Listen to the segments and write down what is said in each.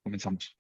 Comenzamos.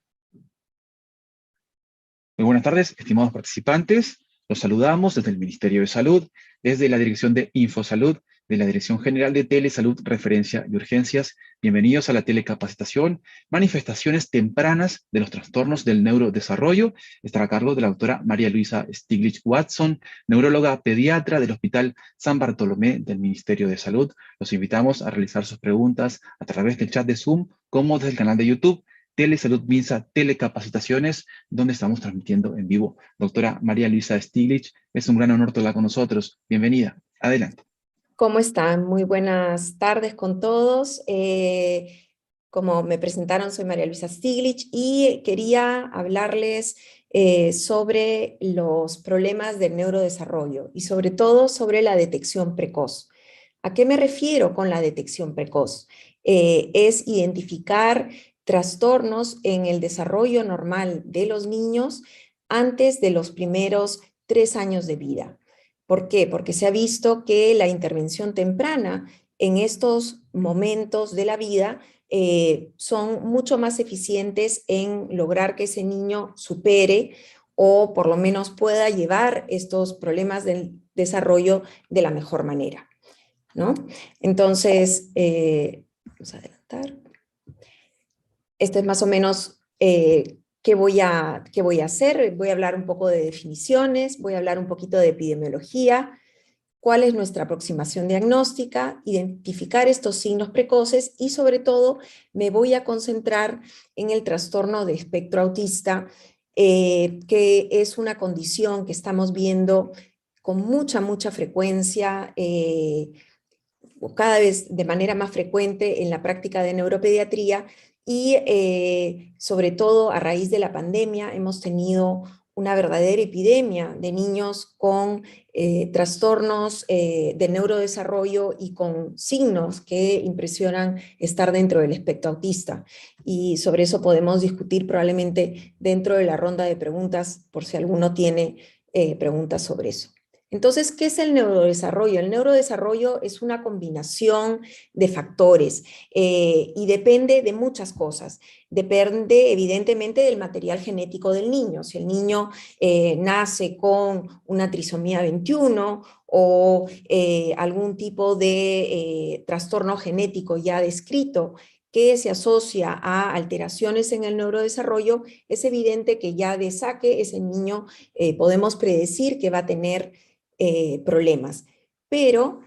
Muy buenas tardes, estimados participantes. Los saludamos desde el Ministerio de Salud, desde la Dirección de Infosalud, de la Dirección General de Telesalud, Referencia y Urgencias. Bienvenidos a la telecapacitación, manifestaciones tempranas de los trastornos del neurodesarrollo. Estará a cargo de la doctora María Luisa Stiglitz Watson, neuróloga pediatra del Hospital San Bartolomé del Ministerio de Salud. Los invitamos a realizar sus preguntas a través del chat de Zoom, como desde el canal de YouTube, Telesalud Minsa Telecapacitaciones, donde estamos transmitiendo en vivo. Doctora María Luisa Stiglitz, es un gran honor tenerla con nosotros. Bienvenida. Adelante. ¿Cómo están? Muy buenas tardes con todos. Como me presentaron, soy María Luisa Stiglitz y quería hablarles sobre los problemas del neurodesarrollo y sobre todo sobre la detección precoz. ¿A qué me refiero con la detección precoz? Es identificar trastornos en el desarrollo normal de los niños antes de los primeros 3 años de vida. ¿Por qué? Porque se ha visto que la intervención temprana en estos momentos de la vida son mucho más eficientes en lograr que ese niño supere o por lo menos pueda llevar estos problemas del desarrollo de la mejor manera, ¿no? Entonces, vamos a adelantar. Esto es más o menos qué voy a hacer. Voy a hablar un poco de definiciones, voy a hablar un poquito de epidemiología, cuál es nuestra aproximación diagnóstica, identificar estos signos precoces y sobre todo me voy a concentrar en el trastorno de espectro autista, que es una condición que estamos viendo con mucha frecuencia, cada vez de manera más frecuente en la práctica de neuropediatría y sobre todo a raíz de la pandemia hemos tenido una verdadera epidemia de niños con trastornos de neurodesarrollo y con signos que impresionan estar dentro del espectro autista. Y sobre eso podemos discutir probablemente dentro de la ronda de preguntas, por si alguno tiene preguntas sobre eso. Entonces, ¿qué es el neurodesarrollo? El neurodesarrollo es una combinación de factores y depende de muchas cosas. Depende evidentemente del material genético del niño. Si el niño nace con una trisomía 21 o algún tipo de trastorno genético ya descrito que se asocia a alteraciones en el neurodesarrollo, es evidente que ya de saque ese niño podemos predecir que va a tener problemas. Pero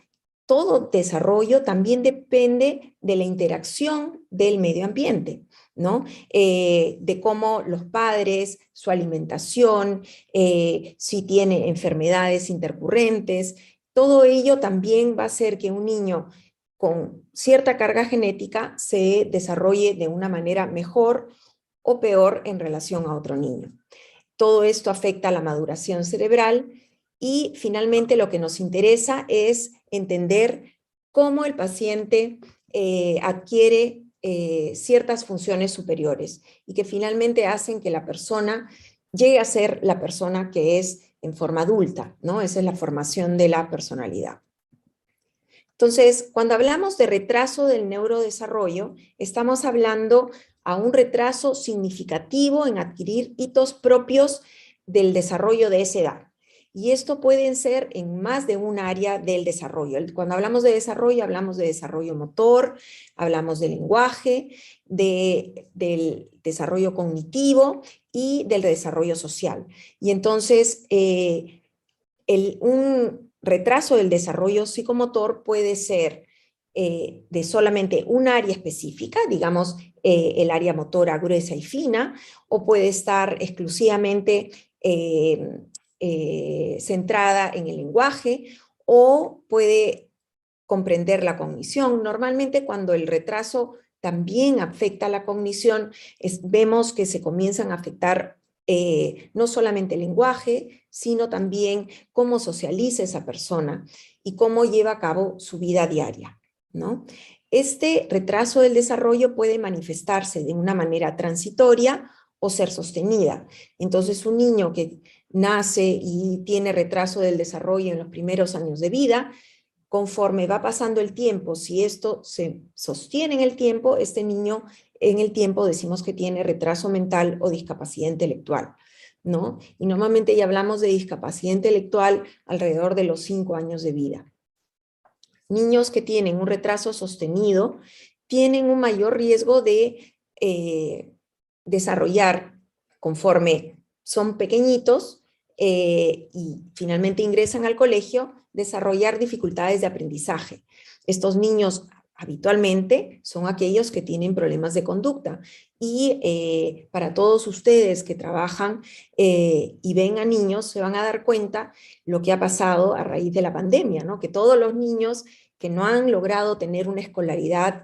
todo desarrollo también depende de la interacción del medio ambiente, ¿no? De cómo los padres, su alimentación, si tiene enfermedades intercurrentes, todo ello también va a hacer que un niño con cierta carga genética se desarrolle de una manera mejor o peor en relación a otro niño. Todo esto afecta a la maduración cerebral y finalmente lo que nos interesa es entender cómo el paciente adquiere ciertas funciones superiores y que finalmente hacen que la persona llegue a ser la persona que es en forma adulta, ¿no? Esa es la formación de la personalidad. Entonces, cuando hablamos de retraso del neurodesarrollo, estamos hablando a un retraso significativo en adquirir hitos propios del desarrollo de esa edad. Y esto puede ser en más de un área del desarrollo. Cuando hablamos de desarrollo motor, hablamos de lenguaje, del desarrollo cognitivo y del desarrollo social. Y entonces, un retraso del desarrollo psicomotor puede ser de solamente un área específica, digamos el área motora gruesa y fina, o puede estar exclusivamente centrada en el lenguaje, o puede comprender la cognición. Normalmente cuando el retraso también afecta la cognición, vemos que se comienzan a afectar no solamente el lenguaje, sino también cómo socializa esa persona y cómo lleva a cabo su vida diaria, ¿no? Este retraso del desarrollo puede manifestarse de una manera transitoria o ser sostenida. Entonces, un niño que nace y tiene retraso del desarrollo en los primeros años de vida, conforme va pasando el tiempo, si esto se sostiene en el tiempo, este niño en el tiempo decimos que tiene retraso mental o discapacidad intelectual, ¿no? Y normalmente ya hablamos de discapacidad intelectual alrededor de los 5 años de vida. Niños que tienen un retraso sostenido tienen un mayor riesgo de desarrollar, conforme son pequeñitos y finalmente ingresan al colegio, desarrollar dificultades de aprendizaje. Estos niños habitualmente son aquellos que tienen problemas de conducta y para todos ustedes que trabajan y ven a niños se van a dar cuenta lo que ha pasado a raíz de la pandemia, ¿no? Que todos los niños que no han logrado tener una escolaridad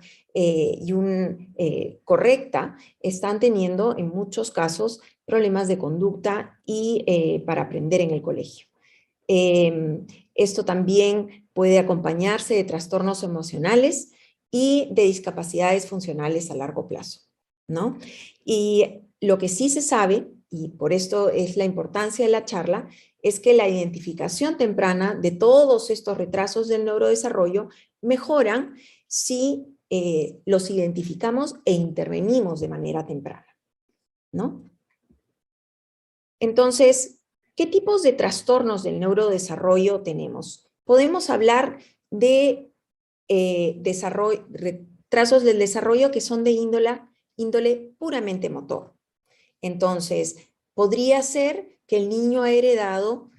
correcta, están teniendo en muchos casos problemas de conducta y para aprender en el colegio. Esto también puede acompañarse de trastornos emocionales y de discapacidades funcionales a largo plazo, ¿no? Y lo que sí se sabe, y por esto es la importancia de la charla, es que la identificación temprana de todos estos retrasos del neurodesarrollo mejoran si los identificamos e intervenimos de manera temprana, ¿no? Entonces, ¿qué tipos de trastornos del neurodesarrollo tenemos? Podemos hablar de retrasos del desarrollo que son de índole puramente motor. Entonces, podría ser que el niño ha heredado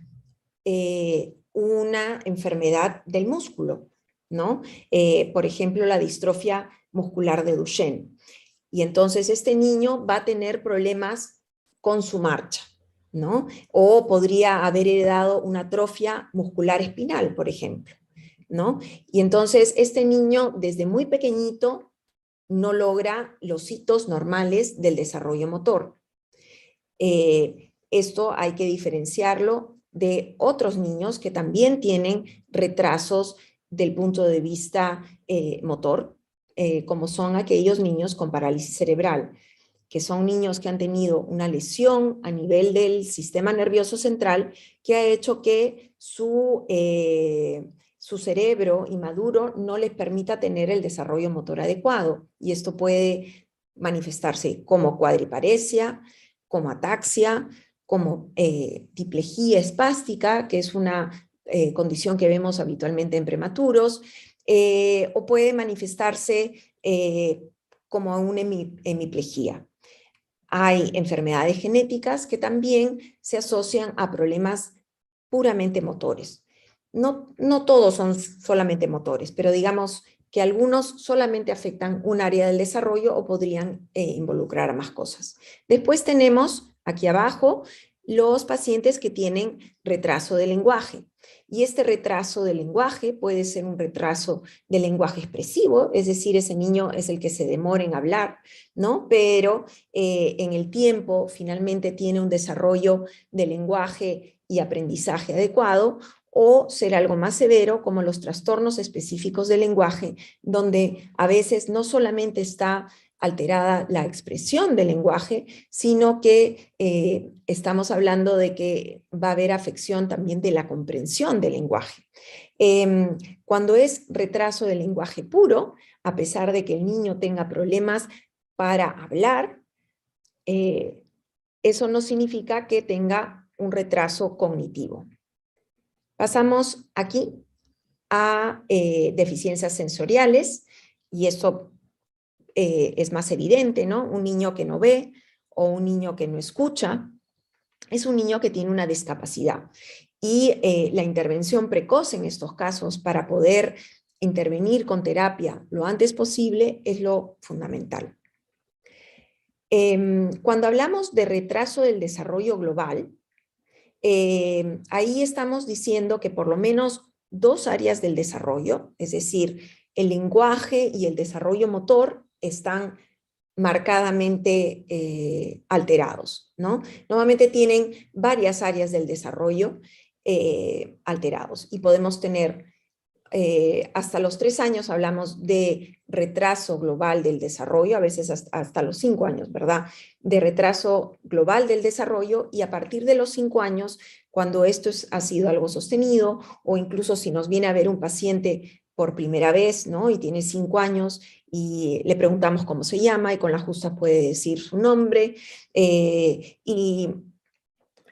una enfermedad del músculo, ¿no? Por ejemplo, la distrofia muscular de Duchenne. Y entonces este niño va a tener problemas con su marcha, ¿no? O podría haber heredado una atrofia muscular espinal, por ejemplo, ¿no? Y entonces este niño desde muy pequeñito no logra los hitos normales del desarrollo motor. Esto hay que diferenciarlo de otros niños que también tienen retrasos del punto de vista motor, como son aquellos niños con parálisis cerebral, que son niños que han tenido una lesión a nivel del sistema nervioso central que ha hecho que su cerebro inmaduro no les permita tener el desarrollo motor adecuado. Y esto puede manifestarse como cuadriparesia, como ataxia, como diplejía espástica, que es una condición que vemos habitualmente en prematuros, o puede manifestarse como una hemiplegia. Hay enfermedades genéticas que también se asocian a problemas puramente motores. No todos son solamente motores, pero digamos que algunos solamente afectan un área del desarrollo o podrían involucrar a más cosas. Después tenemos aquí abajo los pacientes que tienen retraso de lenguaje. Y este retraso de lenguaje puede ser un retraso de lenguaje expresivo, es decir, ese niño es el que se demora en hablar, ¿no? Pero en el tiempo finalmente tiene un desarrollo de lenguaje y aprendizaje adecuado, o ser algo más severo como los trastornos específicos del lenguaje, donde a veces no solamente está alterada la expresión del lenguaje, sino que estamos hablando de que va a haber afección también de la comprensión del lenguaje. Cuando es retraso del lenguaje puro, a pesar de que el niño tenga problemas para hablar, eso no significa que tenga un retraso cognitivo. Pasamos aquí a deficiencias sensoriales, y eso es más evidente, ¿no? Un niño que no ve o un niño que no escucha es un niño que tiene una discapacidad. Y la intervención precoz en estos casos para poder intervenir con terapia lo antes posible es lo fundamental. Cuando hablamos de retraso del desarrollo global, ahí estamos diciendo que por lo menos 2 áreas del desarrollo, es decir, el lenguaje y el desarrollo motor, están marcadamente alterados, ¿no? Normalmente tienen varias áreas del desarrollo alterados y podemos tener hasta los 3 años hablamos de retraso global del desarrollo, a veces hasta los 5 años, ¿verdad? De retraso global del desarrollo, y a partir de los 5 años, cuando esto ha sido algo sostenido, o incluso si nos viene a ver un paciente por primera vez, ¿no? Y tiene 5 años, y le preguntamos cómo se llama, y con la justa puede decir su nombre, y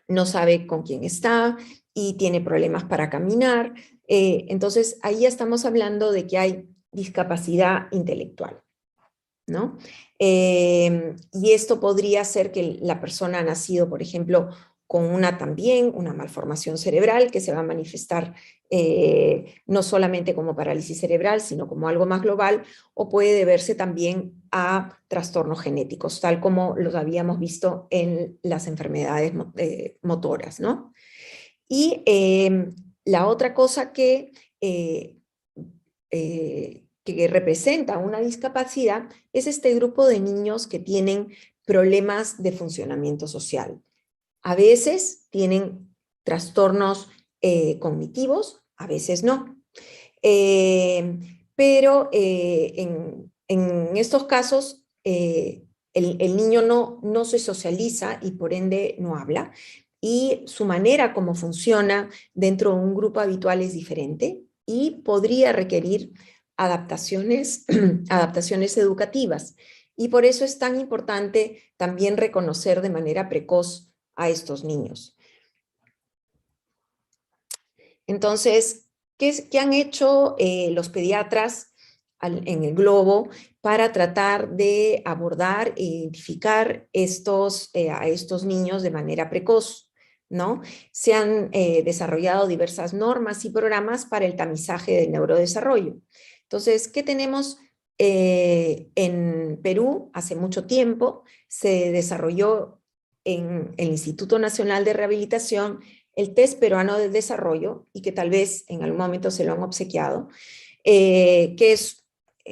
no sabe con quién está, y tiene problemas para caminar. Entonces, ahí estamos hablando de que hay discapacidad intelectual, ¿no? Y esto podría ser que la persona ha nacido, por ejemplo, con una malformación cerebral que se va a manifestar no solamente como parálisis cerebral, sino como algo más global, o puede deberse también a trastornos genéticos, tal como los habíamos visto en las enfermedades motoras, ¿no? Y la otra cosa que representa una discapacidad es este grupo de niños que tienen problemas de funcionamiento social. A veces tienen trastornos cognitivos, a veces no. Pero en estos casos el niño no se socializa y por ende no habla, y su manera como funciona dentro de un grupo habitual es diferente y podría requerir adaptaciones, adaptaciones educativas. Y por eso es tan importante también reconocer de manera precoz a estos niños. Entonces, ¿qué han hecho los pediatras en el globo para tratar de abordar e identificar a estos niños de manera precoz, ¿no? Se han desarrollado diversas normas y programas para el tamizaje del neurodesarrollo. Entonces, ¿qué tenemos en Perú? Hace mucho tiempo se desarrolló en el Instituto Nacional de Rehabilitación el test peruano del desarrollo, y que tal vez en algún momento se lo han obsequiado, que es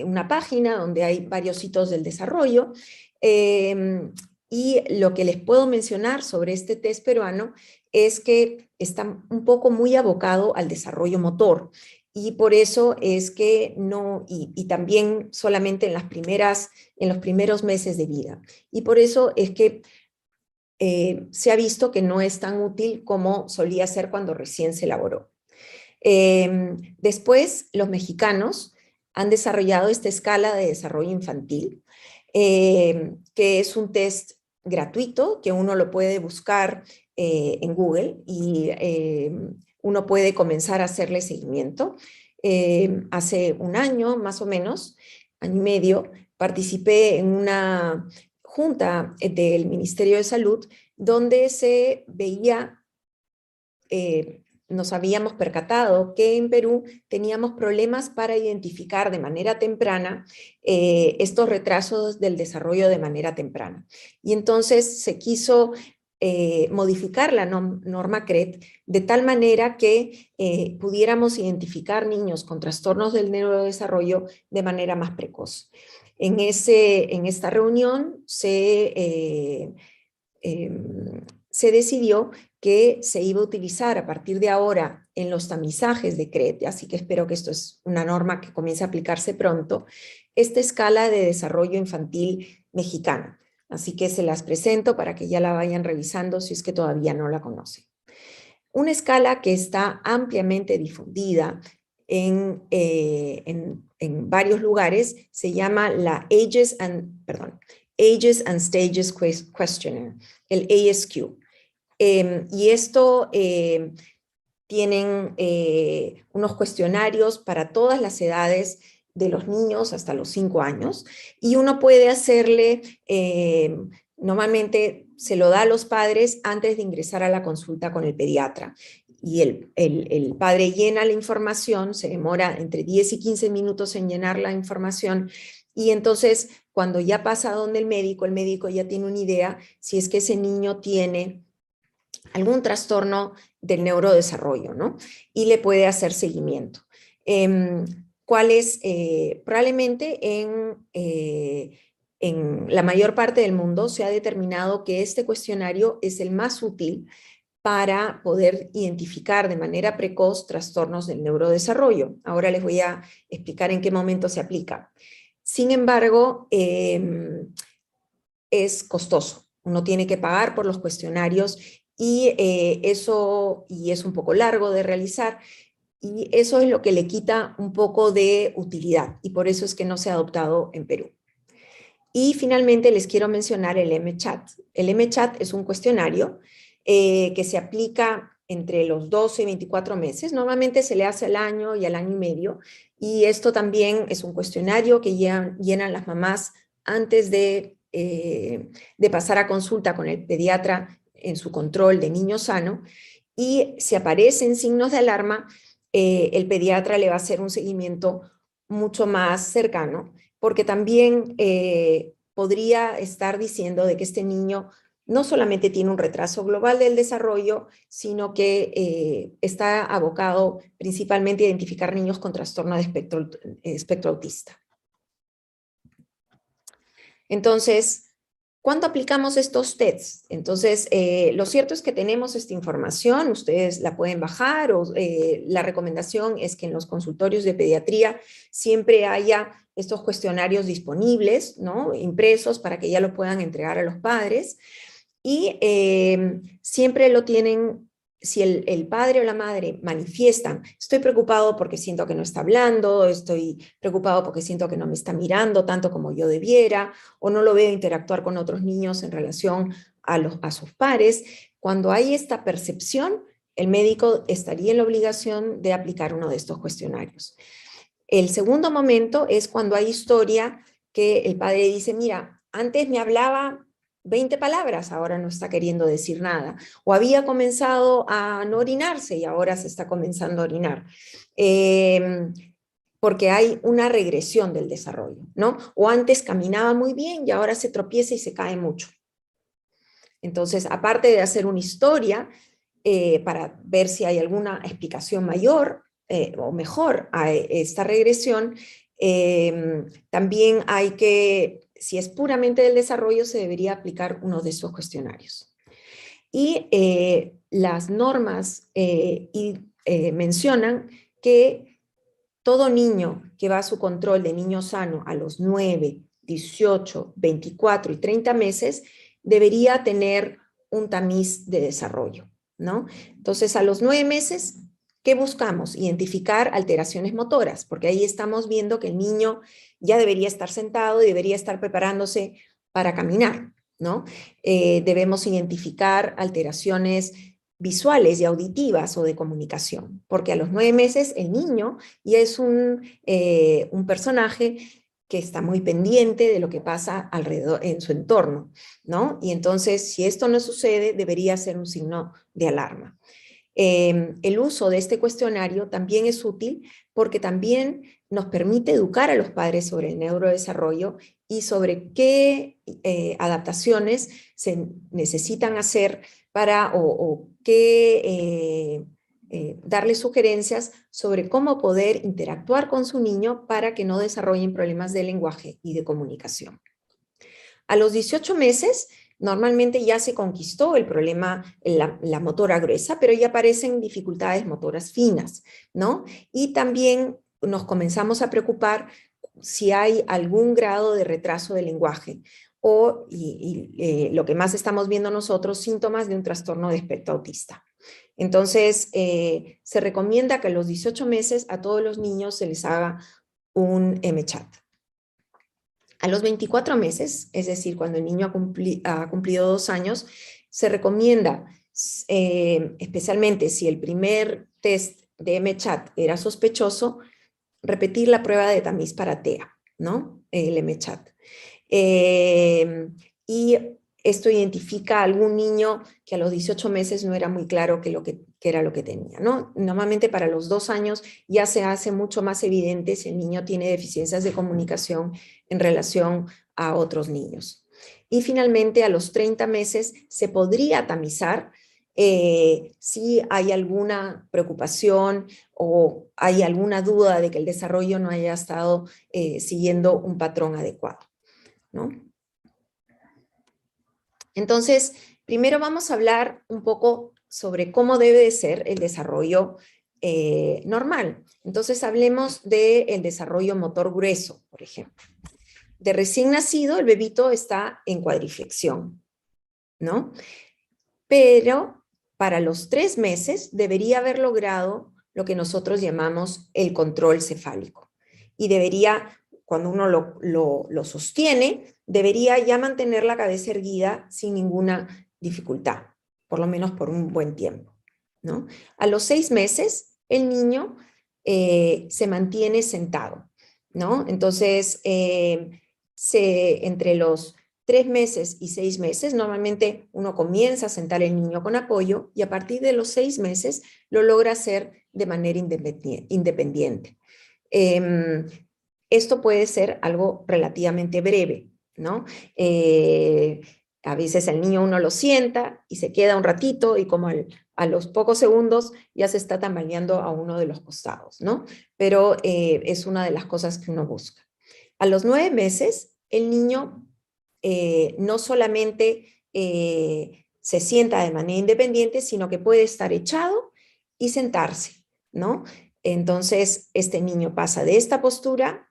una página donde hay varios hitos del desarrollo, y lo que les puedo mencionar sobre este test peruano es que está un poco muy abocado al desarrollo motor, y por eso es que no, y también solamente en los primeros meses de vida, y por eso es que se ha visto que no es tan útil como solía ser cuando recién se elaboró. Después, los mexicanos han desarrollado esta escala de desarrollo infantil, que es un test gratuito que uno lo puede buscar en Google, y uno puede comenzar a hacerle seguimiento. Hace un año, más o menos, año y medio, participé en una junta del Ministerio de Salud donde se veía, nos habíamos percatado que en Perú teníamos problemas para identificar de manera temprana estos retrasos del desarrollo de manera temprana. Y entonces se quiso modificar la norma CRET de tal manera que pudiéramos identificar niños con trastornos del neurodesarrollo de manera más precoz. En esta reunión se decidió que se iba a utilizar a partir de ahora en los tamizajes de CRET, así que espero que esto es una norma que comience a aplicarse pronto, esta escala de desarrollo infantil mexicana. Así que se las presento para que ya la vayan revisando si es que todavía no la conocen. Una escala que está ampliamente difundida en varios lugares se llama la Ages and Stages Questionnaire, el ASQ. Y esto tienen unos cuestionarios para todas las edades de los niños hasta los 5 años, y uno puede hacerle, normalmente se lo da a los padres antes de ingresar a la consulta con el pediatra, y el padre llena la información, se demora entre 10 y 15 minutos en llenar la información, y entonces cuando ya pasa donde el médico ya tiene una idea si es que ese niño tiene algún trastorno del neurodesarrollo, ¿no? Y le puede hacer seguimiento. Probablemente en la mayor parte del mundo se ha determinado que este cuestionario es el más útil para poder identificar de manera precoz trastornos del neurodesarrollo. Ahora les voy a explicar en qué momento se aplica. Sin embargo, es costoso. Uno tiene que pagar por los cuestionarios y eso es un poco largo de realizar, y eso es lo que le quita un poco de utilidad, y por eso es que no se ha adoptado en Perú. Y finalmente les quiero mencionar el M-Chat. El M-Chat es un cuestionario que se aplica entre los 12 y 24 meses. Normalmente se le hace al año y al año y medio. Y esto también es un cuestionario que llenan las mamás antes de pasar a consulta con el pediatra en su control de niño sano. Y si aparecen signos de alarma, el pediatra le va a hacer un seguimiento mucho más cercano, porque también podría estar diciendo de que este niño no solamente tiene un retraso global del desarrollo, sino que está abocado principalmente a identificar niños con trastorno de espectro autista. Entonces, ¿cuándo aplicamos estos tests? Entonces, lo cierto es que tenemos esta información, ustedes la pueden bajar, o la recomendación es que en los consultorios de pediatría siempre haya estos cuestionarios disponibles, ¿no?, impresos, para que ya lo puedan entregar a los padres, y siempre lo tienen. Si el padre o la madre manifiestan, estoy preocupado porque siento que no está hablando, estoy preocupado porque siento que no me está mirando tanto como yo debiera, o no lo veo interactuar con otros niños en relación a sus pares, cuando hay esta percepción, el médico estaría en la obligación de aplicar uno de estos cuestionarios. El segundo momento es cuando hay historia que el padre dice, mira, antes me hablaba 20 palabras, ahora no está queriendo decir nada, o había comenzado a no orinarse y ahora se está comenzando a orinar, porque hay una regresión del desarrollo, ¿no? O antes caminaba muy bien y ahora se tropieza y se cae mucho. Entonces, aparte de hacer una historia para ver si hay alguna explicación mayor o mejor a esta regresión, también hay que, si es puramente del desarrollo, se debería aplicar uno de esos cuestionarios. Y las normas mencionan que todo niño que va a su control de niño sano a los 9, 18, 24 y 30 meses debería tener un tamiz de desarrollo, ¿no? Entonces, a los 9 meses, ¿qué buscamos? Identificar alteraciones motoras, porque ahí estamos viendo que el niño ya debería estar sentado y debería estar preparándose para caminar, ¿no? Debemos identificar alteraciones visuales y auditivas o de comunicación, porque a los 9 meses el niño ya es un personaje que está muy pendiente de lo que pasa alrededor en su entorno, ¿no? Y entonces, si esto no sucede, debería ser un signo de alarma. El uso de este cuestionario también es útil porque también nos permite educar a los padres sobre el neurodesarrollo y sobre qué adaptaciones se necesitan hacer para, o qué darles sugerencias sobre cómo poder interactuar con su niño para que no desarrollen problemas de lenguaje y de comunicación. A los 18 meses, normalmente ya se conquistó el problema, la motora gruesa, pero ya aparecen dificultades motoras finas, ¿no? Y también nos comenzamos a preocupar si hay algún grado de retraso del lenguaje o, lo que más estamos viendo nosotros, síntomas de un trastorno de espectro autista. Entonces, se recomienda que a los 18 meses a todos los niños se les haga un M-Chat. A los 24 meses, es decir, cuando el niño ha cumplido 2 años, se recomienda, especialmente si el primer test de M-Chat era sospechoso, repetir la prueba de tamiz para TEA, ¿no? El M-Chat. Y esto identifica a algún niño que a los 18 meses no era muy claro qué era lo que tenía, ¿no? Normalmente para los 2 años ya se hace mucho más evidente si el niño tiene deficiencias de comunicación en relación a otros niños. Y finalmente a los 30 meses se podría tamizar si hay alguna preocupación o hay alguna duda de que el desarrollo no haya estado siguiendo un patrón adecuado, ¿no? Entonces, primero vamos a hablar un poco sobre cómo debe de ser el desarrollo normal. Entonces hablemos del desarrollo motor grueso, por ejemplo. De recién nacido, el bebito está en cuadriflexión, ¿no? Pero para los 3 meses debería haber logrado lo que nosotros llamamos el control cefálico. Y debería, cuando uno lo sostiene, debería ya mantener la cabeza erguida sin ninguna dificultad, por lo menos por un buen tiempo, ¿no? A los 6 meses, el niño se mantiene sentado, ¿no? Entonces, entre los 3 meses y 6 meses, normalmente uno comienza a sentar el niño con apoyo y a partir de los 6 meses lo logra hacer de manera independiente. Esto puede ser algo relativamente breve, ¿no? A veces el niño uno lo sienta y se queda un ratito y como a los pocos segundos ya se está tambaleando a uno de los costados, ¿no? Pero es una de las cosas que uno busca. A los 9 meses, el niño no solamente se sienta de manera independiente, sino que puede estar echado y sentarse, ¿no? Entonces, este niño pasa de esta postura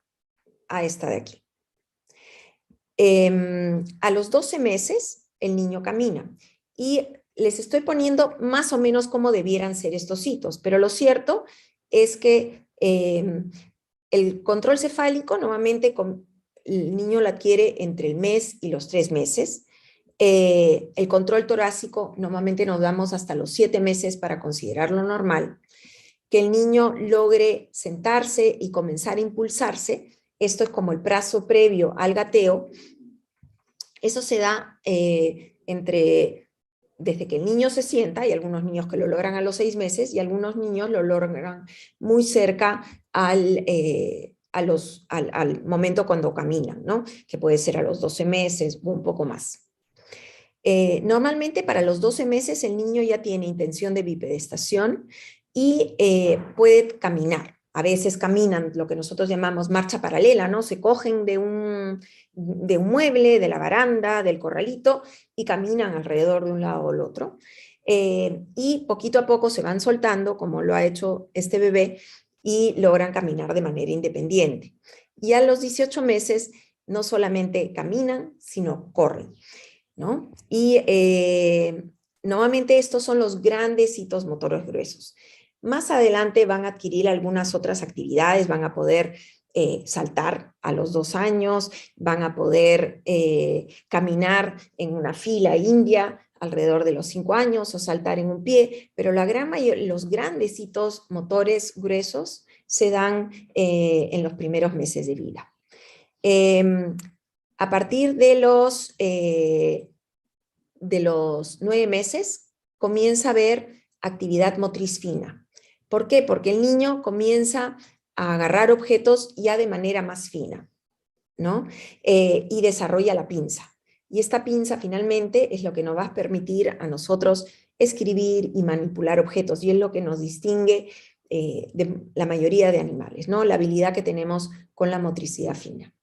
a esta de aquí. A los 12 meses, el niño camina. Y les estoy poniendo más o menos cómo debieran ser estos hitos, pero lo cierto es que el control cefálico normalmente el niño lo adquiere entre el mes y los 3 meses. El control torácico normalmente nos damos hasta los 7 meses para considerarlo normal. Que el niño logre sentarse y comenzar a impulsarse, esto es como el plazo previo al gateo, eso se da desde que el niño se sienta, hay algunos niños que lo logran a los 6 meses y algunos niños lo logran muy cerca al momento cuando caminan, ¿no? Que puede ser a los 12 meses o un poco más. Normalmente para los 12 meses el niño ya tiene intención de bipedestación y puede caminar. A veces caminan lo que nosotros llamamos marcha paralela, ¿no? Se cogen de un mueble, de la baranda, del corralito y caminan alrededor de un lado o el otro. Y poquito a poco se van soltando, como lo ha hecho este bebé, y logran caminar de manera independiente. Y a los 18 meses no solamente caminan, sino corren, ¿no? Y normalmente estos son los grandes hitos motores gruesos. Más adelante van a adquirir algunas otras actividades, van a poder saltar a los 2 años, van a poder caminar en una fila india alrededor de los 5 años o saltar en un pie, pero la gran mayoría, los grandes hitos motores gruesos se dan en los primeros meses de vida. A partir de los 9 meses comienza a haber actividad motriz fina. ¿Por qué? Porque el niño comienza a agarrar objetos ya de manera más fina, ¿no? Y desarrolla la pinza. Y esta pinza finalmente es lo que nos va a permitir a nosotros escribir y manipular objetos, y es lo que nos distingue de la mayoría de animales, ¿no? La habilidad que tenemos con la motricidad fina.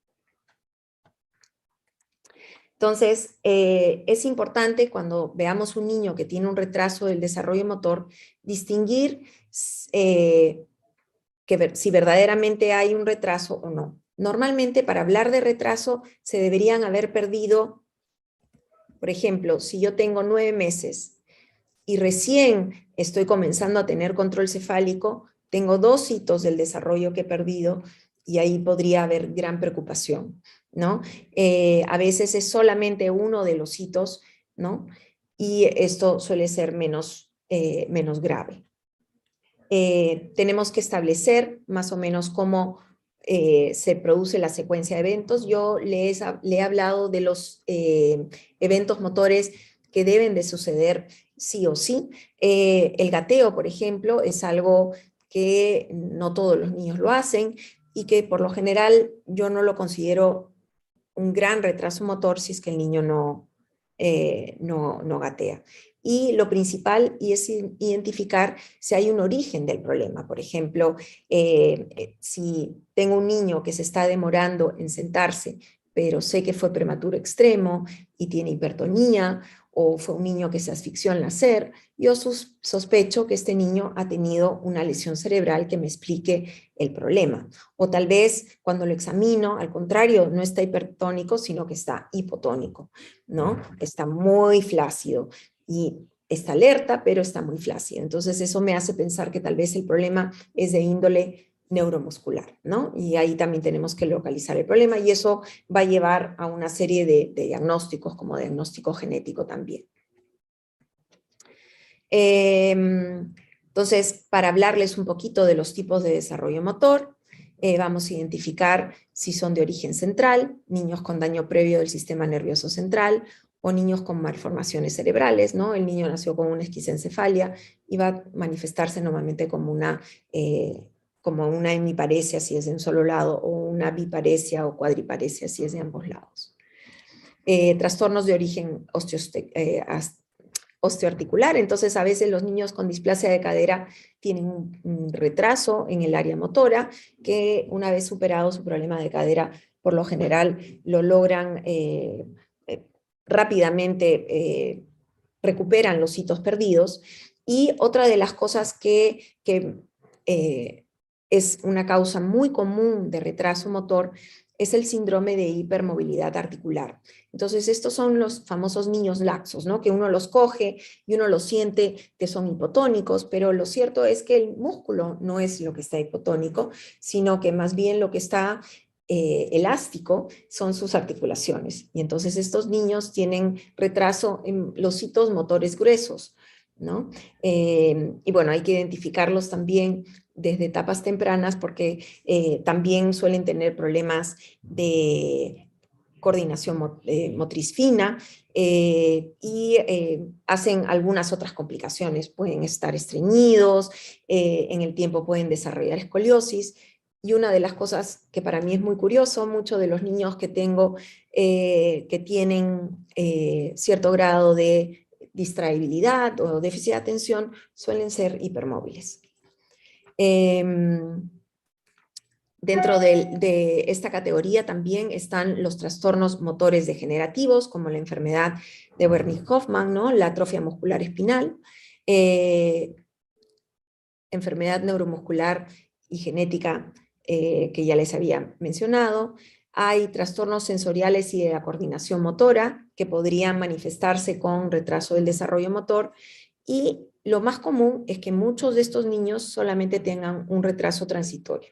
Entonces, es importante cuando veamos un niño que tiene un retraso del desarrollo motor, distinguir si verdaderamente hay un retraso o no. Normalmente, para hablar de retraso, se deberían haber perdido, por ejemplo, si yo tengo 9 meses y recién estoy comenzando a tener control cefálico, tengo 2 hitos del desarrollo que he perdido y ahí podría haber gran preocupación, ¿no? A veces es solamente uno de los hitos, ¿no? Y esto suele ser menos grave. Tenemos que establecer más o menos cómo se produce la secuencia de eventos. Yo le he hablado de los eventos motores que deben de suceder sí o sí. El gateo, por ejemplo, es algo que no todos los niños lo hacen y que por lo general yo no lo considero un gran retraso motor si es que el niño no gatea. Y lo principal es identificar si hay un origen del problema. Por ejemplo, si tengo un niño que se está demorando en sentarse, pero sé que fue prematuro extremo y tiene hipertonía, o fue un niño que se asfixió al nacer. Yo sospecho que este niño ha tenido una lesión cerebral que me explique el problema. O tal vez cuando lo examino, al contrario, no está hipertónico, sino que está hipotónico, ¿no? Está muy flácido y está alerta, pero está muy flácido. Entonces eso me hace pensar que tal vez el problema es de índole neuromuscular, ¿no? Y ahí también tenemos que localizar el problema y eso va a llevar a una serie de diagnósticos como diagnóstico genético también. Entonces, para hablarles un poquito de los tipos de desarrollo motor, vamos a identificar si son de origen central, niños con daño previo del sistema nervioso central, o niños con malformaciones cerebrales, ¿no? El niño nació con una esquistoencefalia y va a manifestarse normalmente como una hemiparesia si es de un solo lado, o una biparesia o cuadriparesia si es de ambos lados. Trastornos de origen osteoarticular, entonces a veces los niños con displasia de cadera tienen un retraso en el área motora, que una vez superado su problema de cadera, por lo general lo logran rápidamente, recuperan los hitos perdidos. Y otra de las cosas que es una causa muy común de retraso motor es el síndrome de hipermovilidad articular. Entonces, estos son los famosos niños laxos, ¿no? Que uno los coge y uno los siente que son hipotónicos, pero lo cierto es que el músculo no es lo que está hipotónico, sino que más bien lo que está elástico son sus articulaciones. Y entonces estos niños tienen retraso en los hitos motores gruesos, ¿no? Y bueno, hay que identificarlos también desde etapas tempranas porque también suelen tener problemas de coordinación motriz fina y hacen algunas otras complicaciones. Pueden estar estreñidos, en el tiempo pueden desarrollar escoliosis. Y una de las cosas que para mí es muy curioso, muchos de los niños que tengo que tienen cierto grado de distraibilidad o déficit de atención suelen ser hipermóviles. Dentro de esta categoría también están los trastornos motores degenerativos, como la enfermedad de Wernicke-Hoffmann, ¿no? La atrofia muscular espinal, enfermedad neuromuscular y genética que ya les había mencionado. Hay trastornos sensoriales y de la coordinación motora que podrían manifestarse con retraso del desarrollo motor, y lo más común es que muchos de estos niños solamente tengan un retraso transitorio.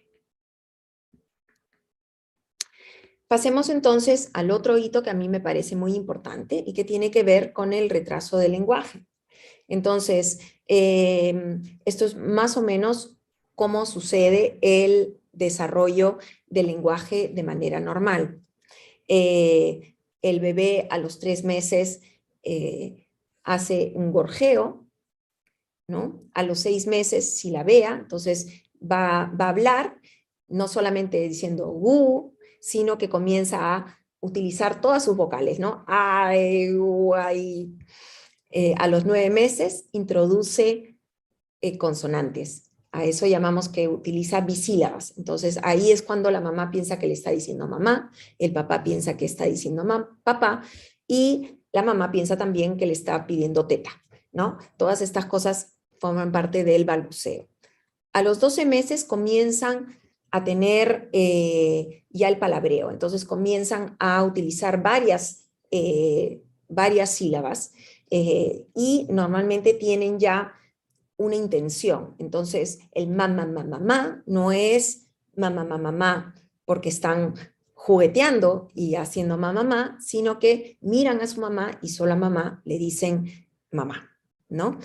Pasemos entonces al otro hito que a mí me parece muy importante y que tiene que ver con el retraso del lenguaje. Entonces, esto es más o menos cómo sucede el desarrollo del lenguaje de manera normal. El bebé a los 3 meses hace un gorjeo, ¿no? A los 6 meses silabea, entonces va a hablar, no solamente diciendo sino que comienza a utilizar todas sus vocales, ¿no? Ay, ay. A los 9 meses introduce consonantes. A eso llamamos que utiliza bisílabas. Entonces ahí es cuando la mamá piensa que le está diciendo mamá, el papá piensa que está diciendo papá, y la mamá piensa también que le está pidiendo teta, ¿no? Todas estas cosas forman parte del balbuceo. A los 12 meses comienzan a tener ya el palabreo, entonces comienzan a utilizar varias sílabas y normalmente tienen ya una intención. Entonces, el mamá no es mamá porque están jugueteando y haciendo mamá, sino que miran a su mamá y solo a mamá le dicen mamá, ¿no?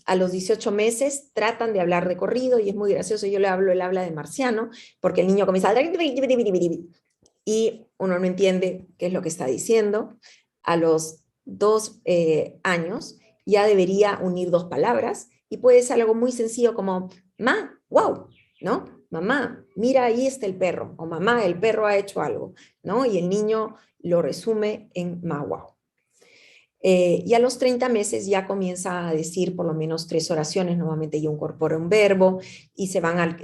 A los 18 meses tratan de hablar de corrido y es muy gracioso. Yo le hablo el habla de marciano porque el niño comienza a y uno no entiende qué es lo que está diciendo. A los 2 años ya debería unir 2 palabras y puede ser algo muy sencillo como wow, ¿no? Mamá, mira, ahí está el perro, o mamá, el perro ha hecho algo, ¿no? Y el niño lo resume en wow. Y a los 30 meses ya comienza a decir por lo menos 3 oraciones, normalmente ya incorpora un verbo y se van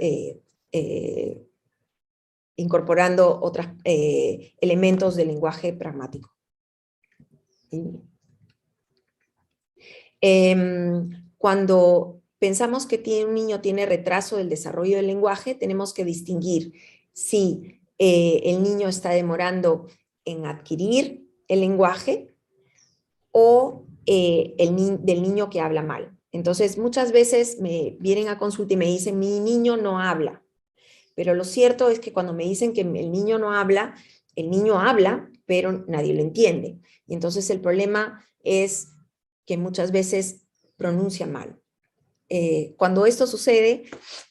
incorporando otros elementos del lenguaje pragmático. Cuando pensamos que un niño tiene retraso del desarrollo del lenguaje, tenemos que distinguir si el niño está demorando en adquirir el lenguaje o del niño que habla mal. Entonces, muchas veces me vienen a consulta y me dicen, mi niño no habla. Pero lo cierto es que cuando me dicen que el niño no habla, el niño habla, pero nadie lo entiende. Y entonces el problema es que muchas veces pronuncia mal. Cuando esto sucede,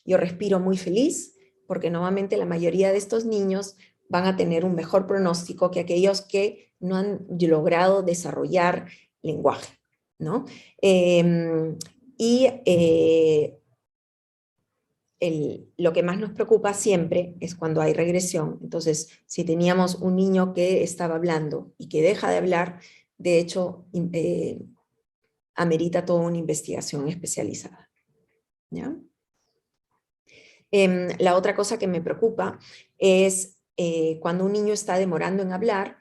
yo respiro muy feliz, porque normalmente la mayoría de estos niños van a tener un mejor pronóstico que aquellos que no han logrado desarrollar lenguaje, ¿no? Lo que más nos preocupa siempre es cuando hay regresión. Entonces, si teníamos un niño que estaba hablando y que deja de hablar, de hecho, amerita toda una investigación especializada, ¿ya? La otra cosa que me preocupa es cuando un niño está demorando en hablar,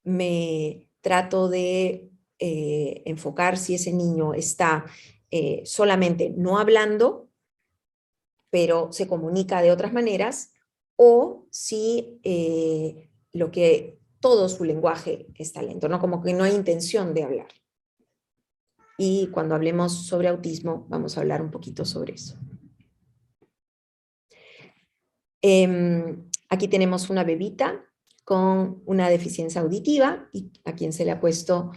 me trato de enfocar si ese niño está solamente no hablando, pero se comunica de otras maneras, o si todo su lenguaje está lento, ¿no? Como que no hay intención de hablar. Y cuando hablemos sobre autismo, vamos a hablar un poquito sobre eso. Aquí tenemos una bebita con una deficiencia auditiva y a quien se le ha puesto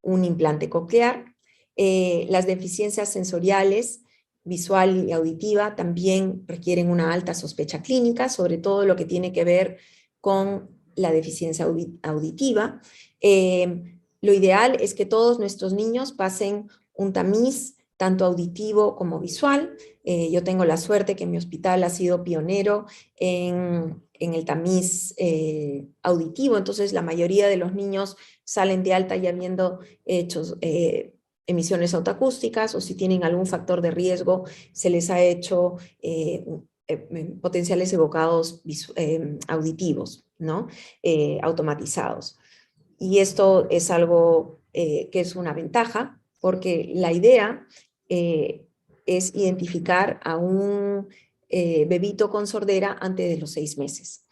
un implante coclear. Las deficiencias sensoriales, visual y auditiva, también requieren una alta sospecha clínica, sobre todo lo que tiene que ver con la deficiencia auditiva. Lo ideal es que todos nuestros niños pasen un tamiz, tanto auditivo como visual. Yo tengo la suerte que mi hospital ha sido pionero en el tamiz auditivo, entonces la mayoría de los niños salen de alta ya habiendo hecho emisiones autoacústicas, o si tienen algún factor de riesgo, se les ha hecho potenciales evocados auditivos, ¿no? Automatizados. Y esto es algo que es una ventaja, porque la idea es identificar a un bebito con sordera antes de los 6 meses.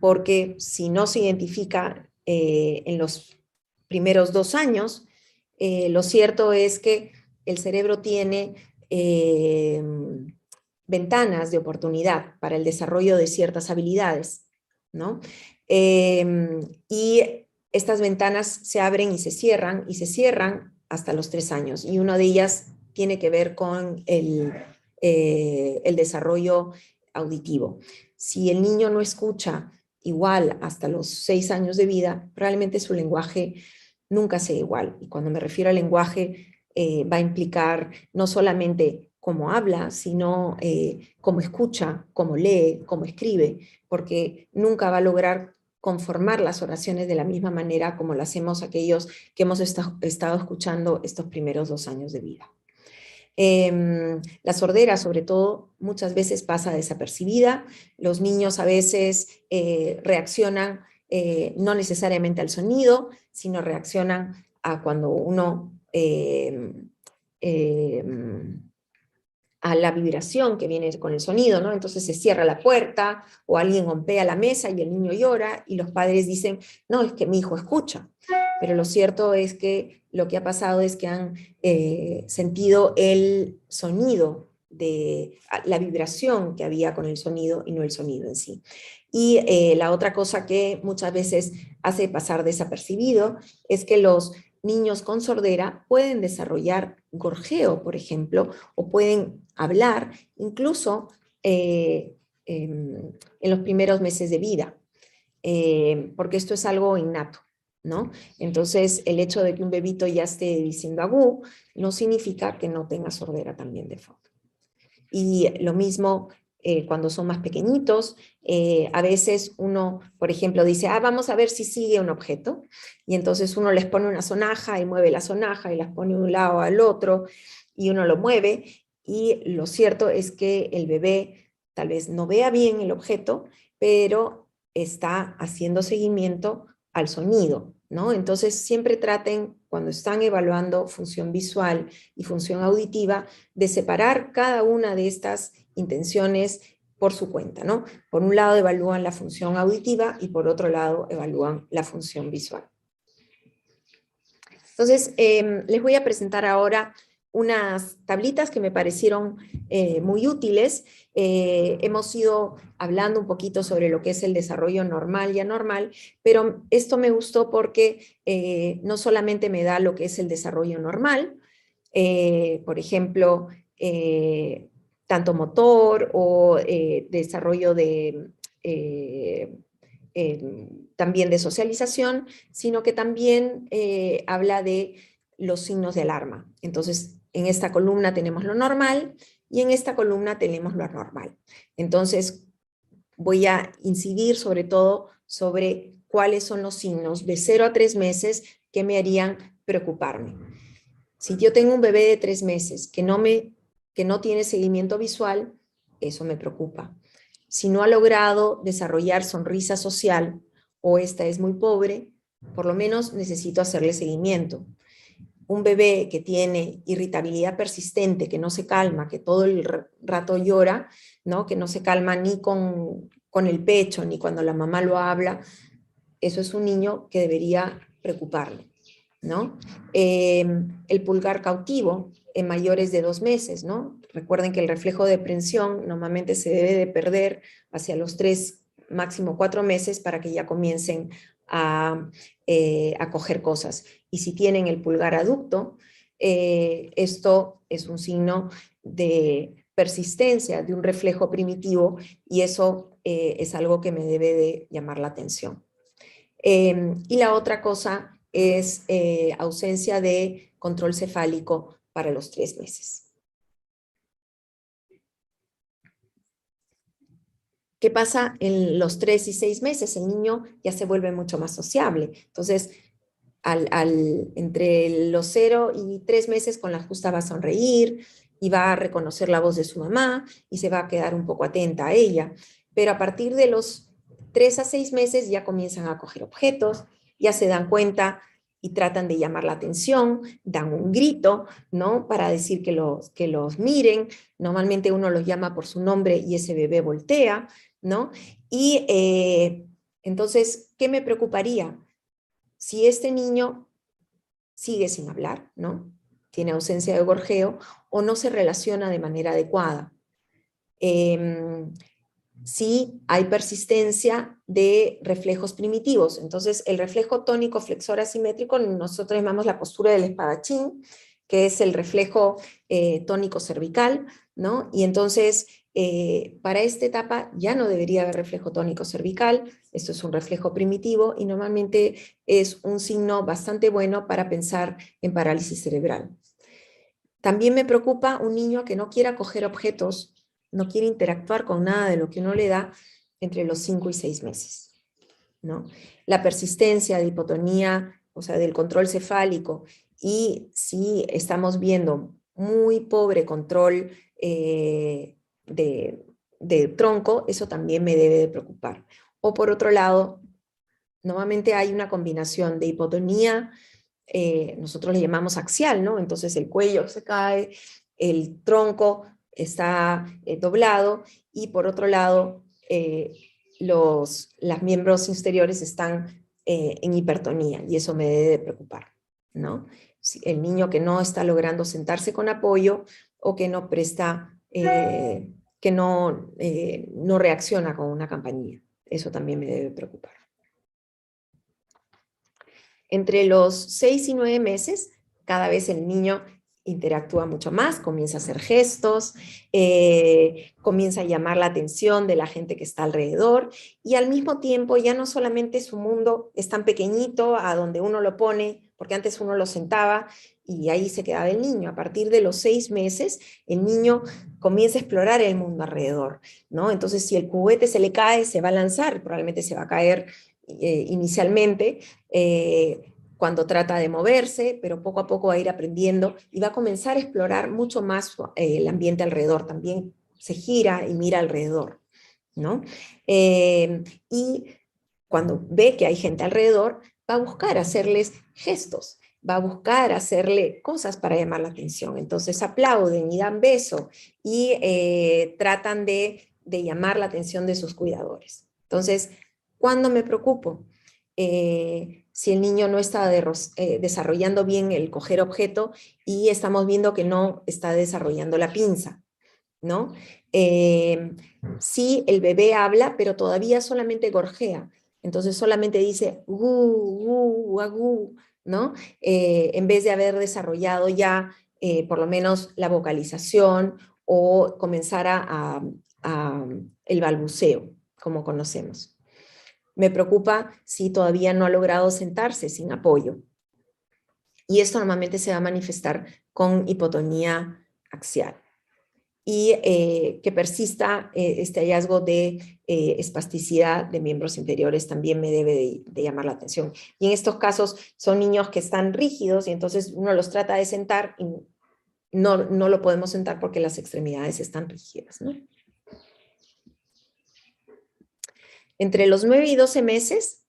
Porque si no se identifica en los primeros 2 años, lo cierto es que el cerebro tiene ventanas de oportunidad para el desarrollo de ciertas habilidades, ¿no? Y estas ventanas se abren y se cierran hasta los 3 años, y una de ellas tiene que ver con el desarrollo auditivo. Si el niño no escucha igual hasta los 6 años de vida, probablemente su lenguaje nunca sea igual. Y cuando me refiero al lenguaje, va a implicar no solamente cómo habla, sino cómo escucha, cómo lee, cómo escribe, porque nunca va a lograr conformar las oraciones de la misma manera como lo hacemos aquellos que hemos estado escuchando estos primeros 2 años de vida. La sordera, sobre todo, muchas veces pasa desapercibida. Los niños a veces reaccionan no necesariamente al sonido, sino reaccionan a cuando uno a la vibración que viene con el sonido, ¿no? Entonces se cierra la puerta o alguien golpea la mesa y el niño llora y los padres dicen, no, es que mi hijo escucha. Pero lo cierto es que lo que ha pasado es que han sentido el sonido de la vibración que había con el sonido y no el sonido en sí. Y la otra cosa que muchas veces hace pasar desapercibido es que los niños con sordera pueden desarrollar gorjeo, por ejemplo, o pueden hablar incluso en los primeros meses de vida, porque esto es algo innato, ¿no? Entonces, el hecho de que un bebito ya esté diciendo agú no significa que no tenga sordera también de fondo. Y lo mismo cuando son más pequeñitos, a veces uno, por ejemplo, dice, vamos a ver si sigue un objeto, y entonces uno les pone una sonaja y mueve la sonaja y las pone de un lado al otro, y uno lo mueve, y lo cierto es que el bebé tal vez no vea bien el objeto, pero está haciendo seguimiento al sonido, ¿no? Entonces siempre traten, cuando están evaluando función visual y función auditiva, de separar cada una de estas intenciones por su cuenta, ¿no? Por un lado evalúan la función auditiva y por otro lado evalúan la función visual. Entonces, les voy a presentar ahora unas tablitas que me parecieron muy útiles. Hemos ido hablando un poquito sobre lo que es el desarrollo normal y anormal, pero esto me gustó porque no solamente me da lo que es el desarrollo normal, por ejemplo, tanto motor o desarrollo de también de socialización, sino que también habla de los signos de alarma. Entonces, en esta columna tenemos lo normal y en esta columna tenemos lo anormal. Entonces, voy a incidir sobre todo sobre cuáles son los signos de 0 a 3 meses que me harían preocuparme. Si yo tengo un bebé de 3 meses que no tiene seguimiento visual, eso me preocupa. Si no ha logrado desarrollar sonrisa social o esta es muy pobre, por lo menos necesito hacerle seguimiento. Un bebé que tiene irritabilidad persistente, que no se calma, que todo el rato llora, ¿no? Que no se calma ni con el pecho, ni cuando la mamá lo habla, eso es un niño que debería preocuparle, ¿no? El pulgar cautivo en mayores de 2 meses, ¿no? Recuerden que el reflejo de prensión normalmente se debe de perder hacia los 3, máximo 4 meses para que ya comiencen a coger cosas. Y si tienen el pulgar aducto, esto es un signo de persistencia de un reflejo primitivo y eso es algo que me debe de llamar la atención. Y la otra cosa es ausencia de control cefálico para los 3 meses. ¿Qué pasa en los 3 y 6 meses? El niño ya se vuelve mucho más sociable. Entonces, entre los 0 y 3 meses con la justa va a sonreír y va a reconocer la voz de su mamá y se va a quedar un poco atenta a ella. Pero a partir de los 3 a 6 meses ya comienzan a coger objetos, ya se dan cuenta y tratan de llamar la atención, dan un grito, ¿no? Para decir que los miren. Normalmente uno los llama por su nombre y ese bebé voltea, ¿no? Y entonces, ¿qué me preocuparía? Si este niño sigue sin hablar, ¿no? Tiene ausencia de gorjeo o no se relaciona de manera adecuada. Si hay persistencia de reflejos primitivos. Entonces, el reflejo tónico flexor asimétrico, nosotros llamamos la postura del espadachín, que es el reflejo tónico cervical, ¿no? Y entonces, para esta etapa ya no debería haber reflejo tónico cervical, esto es un reflejo primitivo y normalmente es un signo bastante bueno para pensar en parálisis cerebral. También me preocupa un niño que no quiera coger objetos, no quiere interactuar con nada de lo que uno le da entre los 5 y 6 meses, ¿no? La persistencia de hipotonía, o sea, del control cefálico, y si estamos viendo muy pobre control de tronco, eso también me debe de preocupar. O por otro lado, normalmente hay una combinación de hipotonía, nosotros le llamamos axial, ¿no? Entonces el cuello se cae, el tronco está doblado y por otro lado los miembros inferiores están en hipertonía y eso me debe de preocupar, ¿no? Si el niño que no está logrando sentarse con apoyo o que no presta, que no reacciona con una campanilla, eso también me debe preocupar. Entre los 6 y 9 meses, cada vez el niño interactúa mucho más, comienza a hacer gestos, comienza a llamar la atención de la gente que está alrededor y al mismo tiempo ya no solamente su mundo es tan pequeñito a donde uno lo pone, porque antes uno lo sentaba y ahí se quedaba el niño. A partir de los 6 meses, el niño comienza a explorar el mundo alrededor, ¿no? Entonces, si el juguete se le cae, se va a lanzar, probablemente se va a caer inicialmente, cuando trata de moverse, pero poco a poco va a ir aprendiendo y va a comenzar a explorar mucho más el ambiente alrededor. También se gira y mira alrededor, ¿no? Y cuando ve que hay gente alrededor, va a buscar hacerles gestos, va a buscar hacerle cosas para llamar la atención. Entonces aplauden y dan beso y tratan de llamar la atención de sus cuidadores. Entonces, ¿cuándo me preocupo? Si el niño no está desarrollando bien el coger objeto y estamos viendo que no está desarrollando la pinza, ¿no? Sí, el bebé habla, pero todavía solamente gorjea. Entonces solamente dice gu, gu, guagú, ¿no? En vez de haber desarrollado ya por lo menos la vocalización o comenzar a el balbuceo, como conocemos. Me preocupa si todavía no ha logrado sentarse sin apoyo. Y esto normalmente se va a manifestar con hipotonía axial. Y que persista este hallazgo de espasticidad de miembros inferiores también me debe de llamar la atención. Y en estos casos son niños que están rígidos y entonces uno los trata de sentar y no lo podemos sentar porque las extremidades están rígidas, ¿no? Entre los 9 y 12 meses,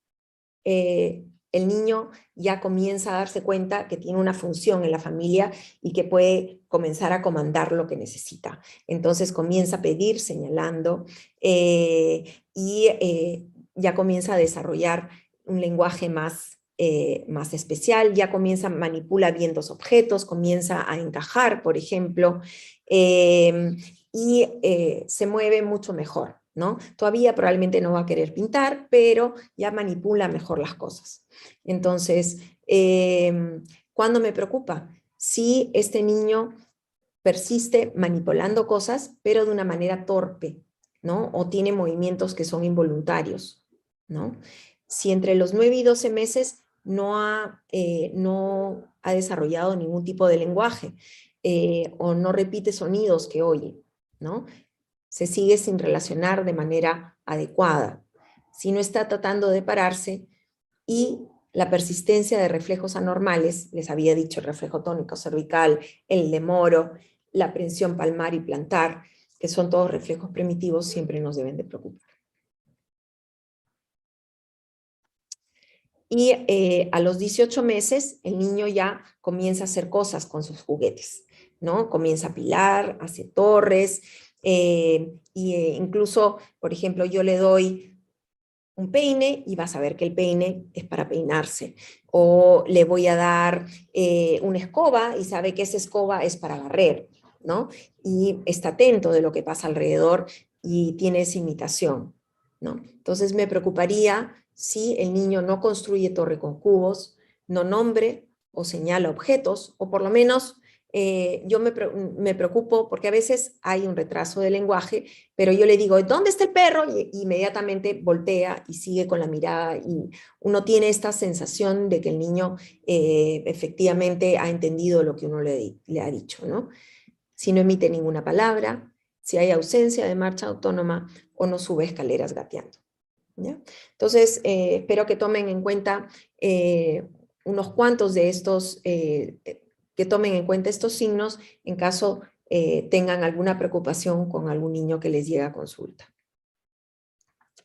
el niño ya comienza a darse cuenta que tiene una función en la familia y que puede comenzar a comandar lo que necesita. Entonces comienza a pedir señalando ya comienza a desarrollar un lenguaje más especial, ya comienza a manipular bien los objetos, comienza a encajar, por ejemplo, se mueve mucho mejor, ¿no? Todavía probablemente no va a querer pintar, pero ya manipula mejor las cosas. Entonces, ¿cuándo me preocupa? Si este niño persiste manipulando cosas, pero de una manera torpe, ¿no? O tiene movimientos que son involuntarios, ¿no? Si entre los 9 y 12 meses no ha desarrollado ningún tipo de lenguaje o no repite sonidos que oye, ¿no? Se sigue sin relacionar de manera adecuada. Si no está tratando de pararse y la persistencia de reflejos anormales, les había dicho el reflejo tónico cervical, el de Moro, la prensión palmar y plantar, que son todos reflejos primitivos, siempre nos deben de preocupar. Y a los 18 meses, el niño ya comienza a hacer cosas con sus juguetes, ¿no? Comienza a pilar, hace torres, incluso, por ejemplo, yo le doy un peine y vas a ver que el peine es para peinarse. O le voy a dar una escoba y sabe que esa escoba es para barrer, ¿no? Y está atento de lo que pasa alrededor y tiene esa imitación, ¿no? Entonces me preocuparía si el niño no construye torre con cubos, no nombre o señala objetos, o por lo menos yo me preocupo porque a veces hay un retraso de lenguaje, pero yo le digo, ¿dónde está el perro? Y inmediatamente voltea y sigue con la mirada y uno tiene esta sensación de que el niño efectivamente ha entendido lo que uno le ha dicho, ¿no? Si no emite ninguna palabra, si hay ausencia de marcha autónoma o no sube escaleras gateando, ¿ya? Entonces, espero que tomen en cuenta unos cuantos de estos que tomen en cuenta estos signos en caso tengan alguna preocupación con algún niño que les llegue a consulta.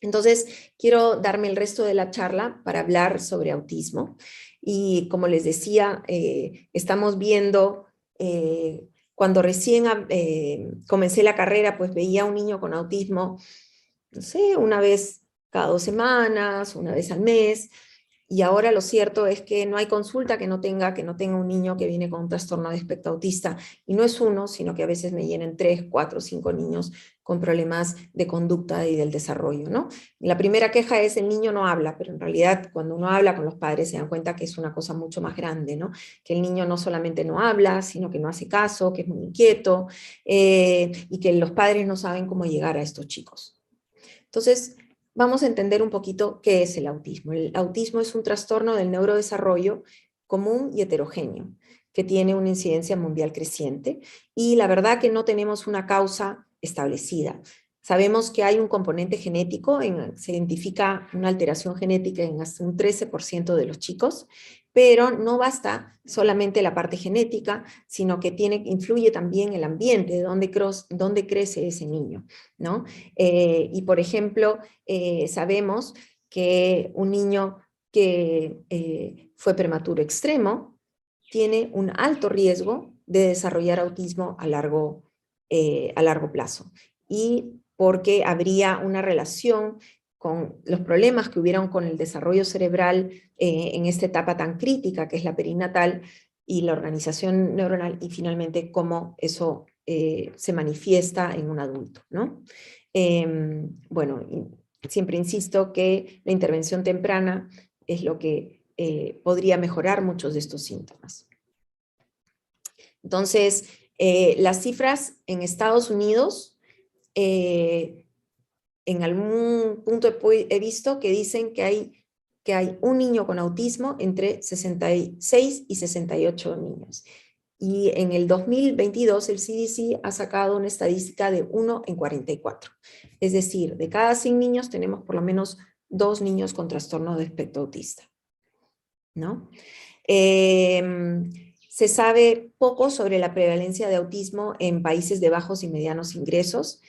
Entonces, quiero darme el resto de la charla para hablar sobre autismo. Y como les decía, estamos viendo, cuando recién comencé la carrera, pues veía a un niño con autismo, no sé, una vez cada 2 semanas, una vez al mes. Y ahora lo cierto es que no hay consulta que no tenga un niño que viene con un trastorno de espectro autista. Y no es uno, sino que a veces me llenan 3, 4, 5 niños con problemas de conducta y del desarrollo, ¿no? La primera queja es el niño no habla, pero en realidad cuando uno habla con los padres se dan cuenta que es una cosa mucho más grande, ¿no? Que el niño no solamente no habla, sino que no hace caso, que es muy inquieto, y que los padres no saben cómo llegar a estos chicos. Entonces, vamos a entender un poquito qué es el autismo. El autismo es un trastorno del neurodesarrollo común y heterogéneo, que tiene una incidencia mundial creciente, y la verdad que no tenemos una causa establecida. Sabemos que hay un componente genético, se identifica una alteración genética en hasta un 13% de los chicos, pero no basta solamente la parte genética, sino que influye también el ambiente, donde crece ese niño, ¿no? Y por ejemplo, sabemos que un niño que fue prematuro extremo, tiene un alto riesgo de desarrollar autismo a largo plazo. Y porque habría una relación con los problemas que hubieron con el desarrollo cerebral en esta etapa tan crítica que es la perinatal y la organización neuronal, y finalmente cómo eso se manifiesta en un adulto, ¿no? Bueno, siempre insisto que la intervención temprana es lo que podría mejorar muchos de estos síntomas. Entonces, las cifras en Estados Unidos, en algún punto he visto que dicen que hay un niño con autismo entre 66 y 68 niños. Y en el 2022 el CDC ha sacado una estadística de 1 en 44. Es decir, de cada 100 niños tenemos por lo menos 2 niños con trastorno de espectro autista, ¿no? Se sabe poco sobre la prevalencia de autismo en países de bajos y medianos ingresos,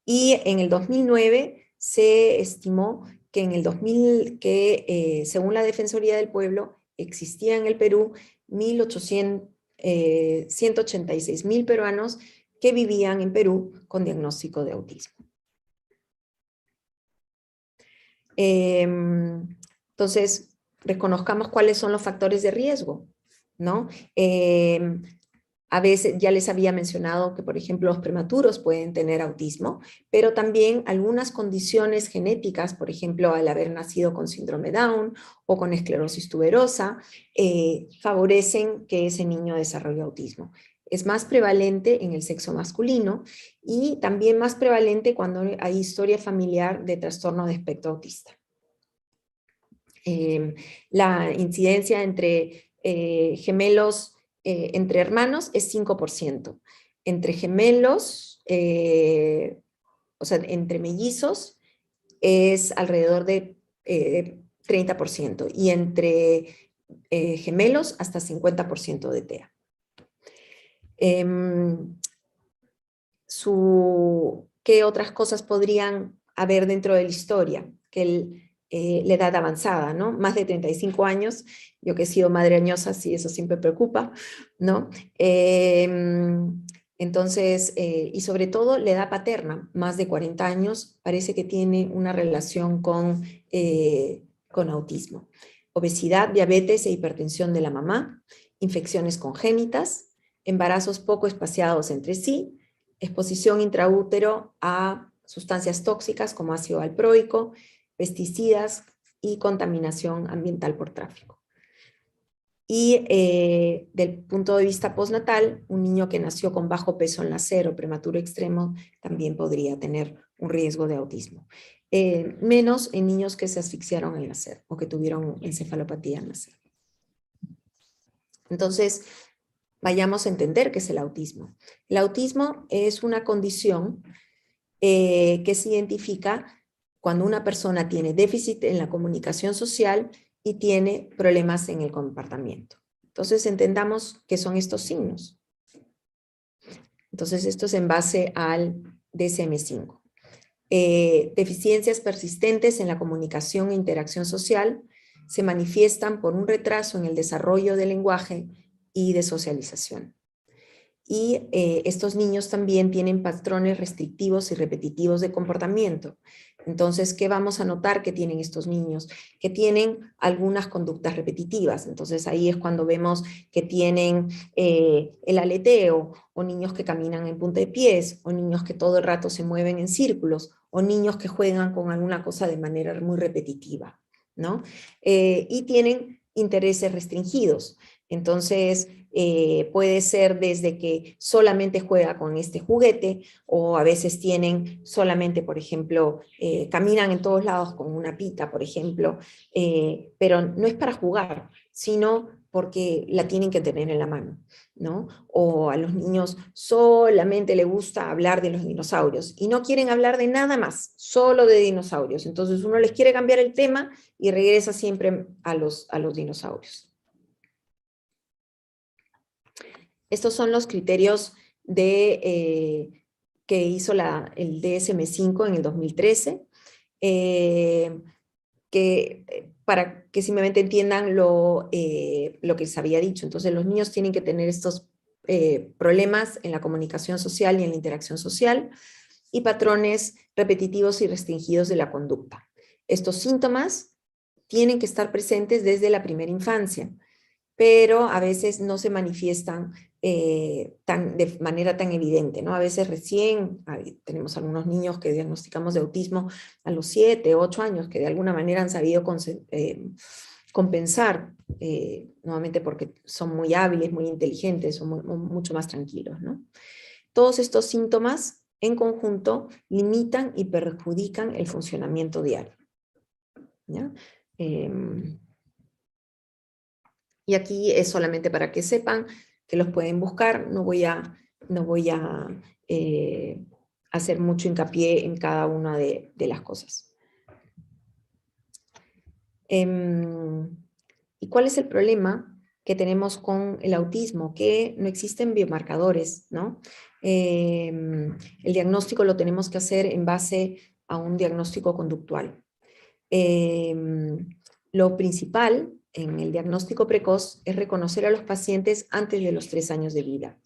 y en el 2009 se estimó que según la Defensoría del Pueblo existía en el Perú 186.000 peruanos que vivían en Perú con diagnóstico de autismo. Entonces, reconozcamos cuáles son los factores de riesgo, ¿no? A veces ya les había mencionado que, por ejemplo, los prematuros pueden tener autismo, pero también algunas condiciones genéticas, por ejemplo, al haber nacido con síndrome Down o con esclerosis tuberosa, favorecen que ese niño desarrolle autismo. Es más prevalente en el sexo masculino y también más prevalente cuando hay historia familiar de trastorno de espectro autista. La incidencia entre gemelos entre hermanos es 5%. Entre gemelos, o sea, entre mellizos, es alrededor de 30%. Y entre gemelos, hasta 50% de TEA. ¿Qué otras cosas podrían haber dentro de la historia? Que la edad avanzada, ¿no? Más de 35 años, yo que he sido madre añosa, sí, eso siempre preocupa, ¿no? Entonces, y sobre todo la edad paterna, más de 40 años, parece que tiene una relación con autismo. Obesidad, diabetes e hipertensión de la mamá, infecciones congénitas, embarazos poco espaciados entre sí, exposición intraútero a sustancias tóxicas como ácido valproico, pesticidas y contaminación ambiental por tráfico. Y del punto de vista postnatal, un niño que nació con bajo peso al nacer o prematuro extremo también podría tener un riesgo de autismo. Menos en niños que se asfixiaron al nacer o que tuvieron encefalopatía al nacer. Entonces, vayamos a entender qué es el autismo. El autismo es una condición que se identifica cuando una persona tiene déficit en la comunicación social y tiene problemas en el comportamiento. Entonces entendamos qué son estos signos. Entonces esto es en base al DSM-5. Deficiencias persistentes en la comunicación e interacción social se manifiestan por un retraso en el desarrollo del lenguaje y de socialización. Y estos niños también tienen patrones restrictivos y repetitivos de comportamiento. Entonces, ¿qué vamos a notar que tienen estos niños? Que tienen algunas conductas repetitivas. Entonces, ahí es cuando vemos que tienen el aleteo, o niños que caminan en punta de pies, o niños que todo el rato se mueven en círculos, o niños que juegan con alguna cosa de manera muy repetitiva, ¿no? Y tienen intereses restringidos. Entonces, puede ser desde que solamente juega con este juguete, o a veces tienen solamente, por ejemplo, caminan en todos lados con una pita, por ejemplo, pero no es para jugar, sino porque la tienen que tener en la mano, ¿no? O a los niños solamente les gusta hablar de los dinosaurios y no quieren hablar de nada más, solo de dinosaurios. Entonces uno les quiere cambiar el tema y regresa siempre a los dinosaurios. Estos son los criterios que hizo el DSM-5 en el 2013. para que simplemente entiendan lo que les había dicho. Entonces los niños tienen que tener estos problemas en la comunicación social y en la interacción social, y patrones repetitivos y restringidos de la conducta. Estos síntomas tienen que estar presentes desde la primera infancia, pero a veces no se manifiestan de manera tan evidente, ¿no? A veces recién tenemos algunos niños que diagnosticamos de autismo a los 7, 8 años, que de alguna manera han sabido compensar, nuevamente porque son muy hábiles, muy inteligentes, son mucho más tranquilos, ¿no? Todos estos síntomas en conjunto limitan y perjudican el funcionamiento diario, ¿ya? Y aquí es solamente para que sepan que los pueden buscar. No voy a hacer mucho hincapié en cada una de las cosas. ¿Y cuál es el problema que tenemos con el autismo? Que no existen biomarcadores, ¿no? El diagnóstico lo tenemos que hacer en base a un diagnóstico conductual. Lo principal en el diagnóstico precoz es reconocer a los pacientes antes de los 3 años de vida,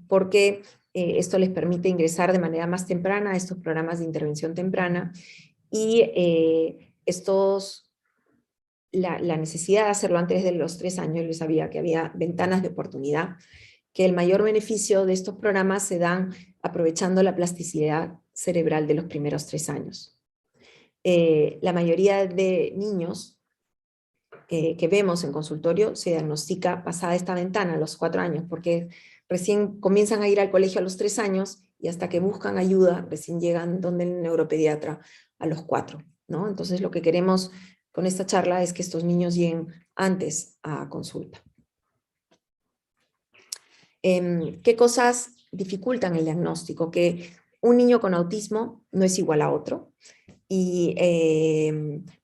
porque esto les permite ingresar de manera más temprana a estos programas de intervención temprana, y la necesidad de hacerlo antes de los 3 años, les sabía que había ventanas de oportunidad, que el mayor beneficio de estos programas se dan aprovechando la plasticidad cerebral de los primeros 3 años. La mayoría de niños que vemos en consultorio se diagnostica pasada esta ventana, a los 4 años, porque recién comienzan a ir al colegio a los 3 años y hasta que buscan ayuda, recién llegan donde el neuropediatra a los 4, ¿no? Entonces lo que queremos con esta charla es que estos niños lleguen antes a consulta. ¿Qué cosas dificultan el diagnóstico? Que un niño con autismo no es igual a otro, y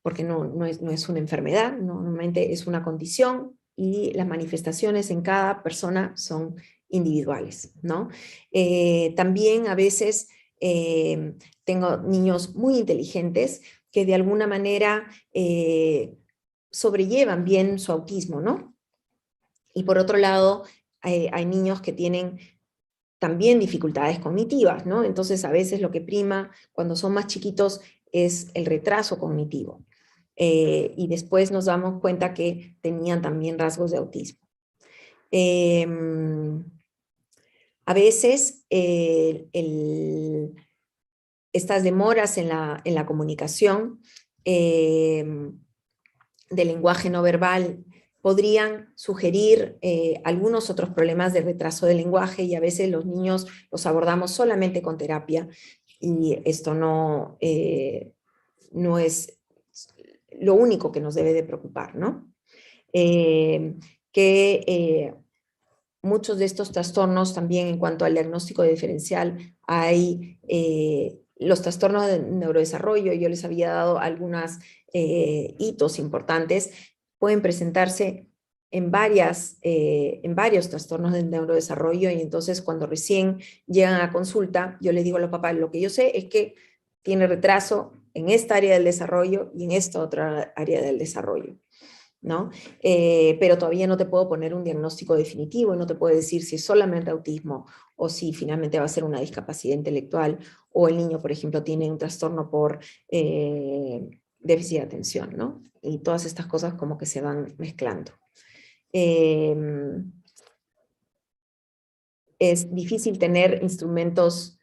porque no es una enfermedad, ¿no? Normalmente es una condición, y las manifestaciones en cada persona son individuales, ¿no? También a veces tengo niños muy inteligentes que de alguna manera sobrellevan bien su autismo, ¿no? Y por otro lado, hay niños que tienen también dificultades cognitivas, ¿no? Entonces a veces lo que prima cuando son más chiquitos es el retraso cognitivo. Y después nos damos cuenta que tenían también rasgos de autismo. A veces estas demoras en la comunicación del lenguaje no verbal podrían sugerir algunos otros problemas de retraso del lenguaje, y a veces los niños los abordamos solamente con terapia, y esto no es lo único que nos debe de preocupar, ¿no? Muchos de estos trastornos también, en cuanto al diagnóstico diferencial, hay los trastornos de neurodesarrollo. Yo les había dado algunos hitos importantes. Pueden presentarse en varios trastornos del neurodesarrollo, y entonces cuando recién llegan a consulta, yo les digo a los papás, lo que yo sé es que tiene retraso en esta área del desarrollo y en esta otra área del desarrollo, ¿no? Pero todavía no te puedo poner un diagnóstico definitivo, y no te puedo decir si es solamente autismo o si finalmente va a ser una discapacidad intelectual, o el niño, por ejemplo, tiene un trastorno por déficit de atención, ¿no? Y todas estas cosas como que se van mezclando. Es difícil tener instrumentos,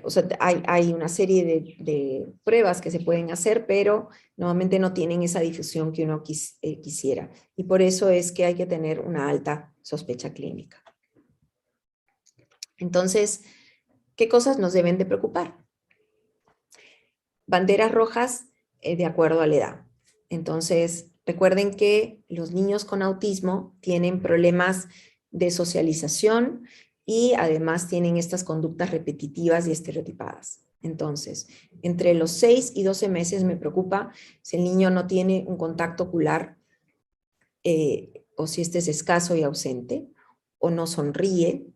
o sea, hay una serie de pruebas que se pueden hacer, pero normalmente no tienen esa difusión que uno quisiera. Y por eso es que hay que tener una alta sospecha clínica. Entonces, ¿qué cosas nos deben de preocupar? Banderas rojas de acuerdo a la edad. Entonces, recuerden que los niños con autismo tienen problemas de socialización, y además tienen estas conductas repetitivas y estereotipadas. Entonces, entre los 6 y 12 meses me preocupa si el niño no tiene un contacto ocular, o si este es escaso y ausente, o no sonríe,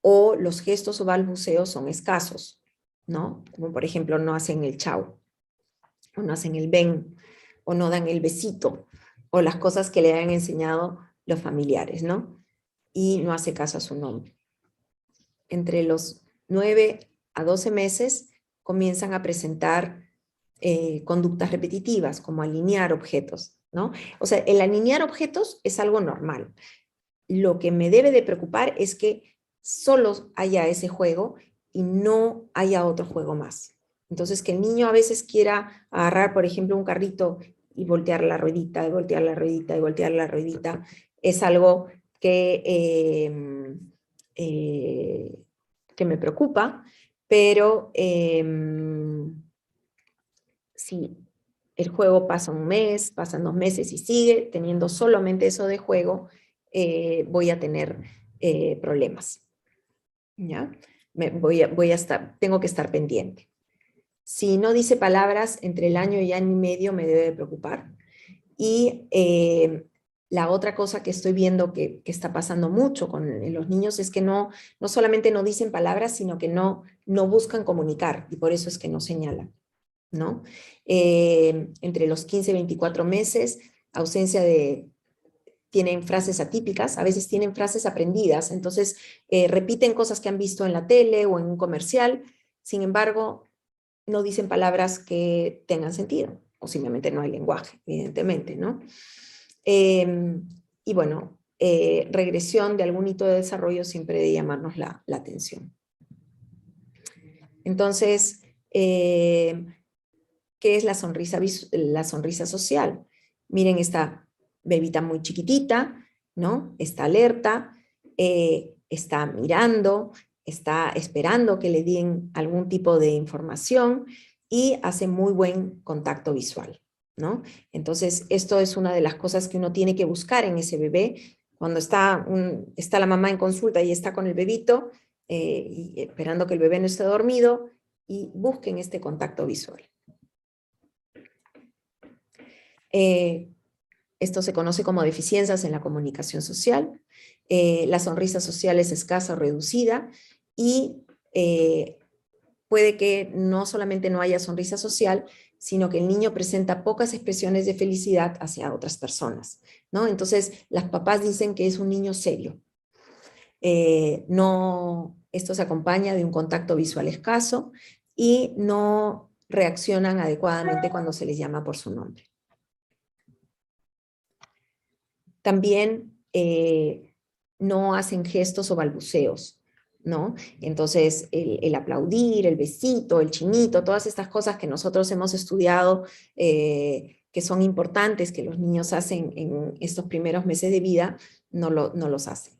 o los gestos o balbuceos son escasos, ¿no? Como por ejemplo no hacen el chau. o no hacen el ven, o no dan el besito, o las cosas que le han enseñado los familiares, ¿no? Y no hace caso a su nombre. Entre los 9 a 12 meses comienzan a presentar conductas repetitivas, como alinear objetos, ¿no? O sea, el alinear objetos es algo normal. Lo que me debe de preocupar es que solo haya ese juego y no haya otro juego más. Entonces, que el niño a veces quiera agarrar, por ejemplo, un carrito y voltear la ruedita, y voltear la ruedita, y voltear la ruedita, es algo eh, que me preocupa, pero si el juego pasa un mes, pasan 2 meses y sigue teniendo solamente eso de juego, voy a tener problemas, ¿ya? Tengo que estar pendiente. Si no dice palabras entre el año y año y medio, me debe de preocupar. Y la otra cosa que estoy viendo que está pasando mucho con los niños es que no solamente no dicen palabras, sino que no buscan comunicar, y por eso es que no señalan, ¿no? Entre los 15 y 24 meses, ausencia de... Tienen frases atípicas, a veces tienen frases aprendidas, entonces repiten cosas que han visto en la tele o en un comercial, sin embargo, no dicen palabras que tengan sentido, o simplemente no hay lenguaje, evidentemente, ¿no? Y bueno, regresión de algún hito de desarrollo siempre debe llamarnos la atención. Entonces, ¿qué es la sonrisa social? Miren esta bebita muy chiquitita, ¿no? Está alerta, está mirando, está esperando que le den algún tipo de información y hace muy buen contacto visual, ¿no? Entonces, esto es una de las cosas que uno tiene que buscar en ese bebé. Cuando está la mamá en consulta y está con el bebito, y esperando que el bebé no esté dormido, y busquen este contacto visual. Esto se conoce como deficiencias en la comunicación social. La sonrisa social es escasa o reducida y puede que no solamente no haya sonrisa social, sino que el niño presenta pocas expresiones de felicidad hacia otras personas, ¿no? Entonces, las papás dicen que es un niño serio. Esto se acompaña de un contacto visual escaso y no reaccionan adecuadamente cuando se les llama por su nombre. También no hacen gestos o balbuceos, ¿no? Entonces, el aplaudir, el besito, el chinito, todas estas cosas que nosotros hemos estudiado, que son importantes, que los niños hacen en estos primeros meses de vida, no los hacen.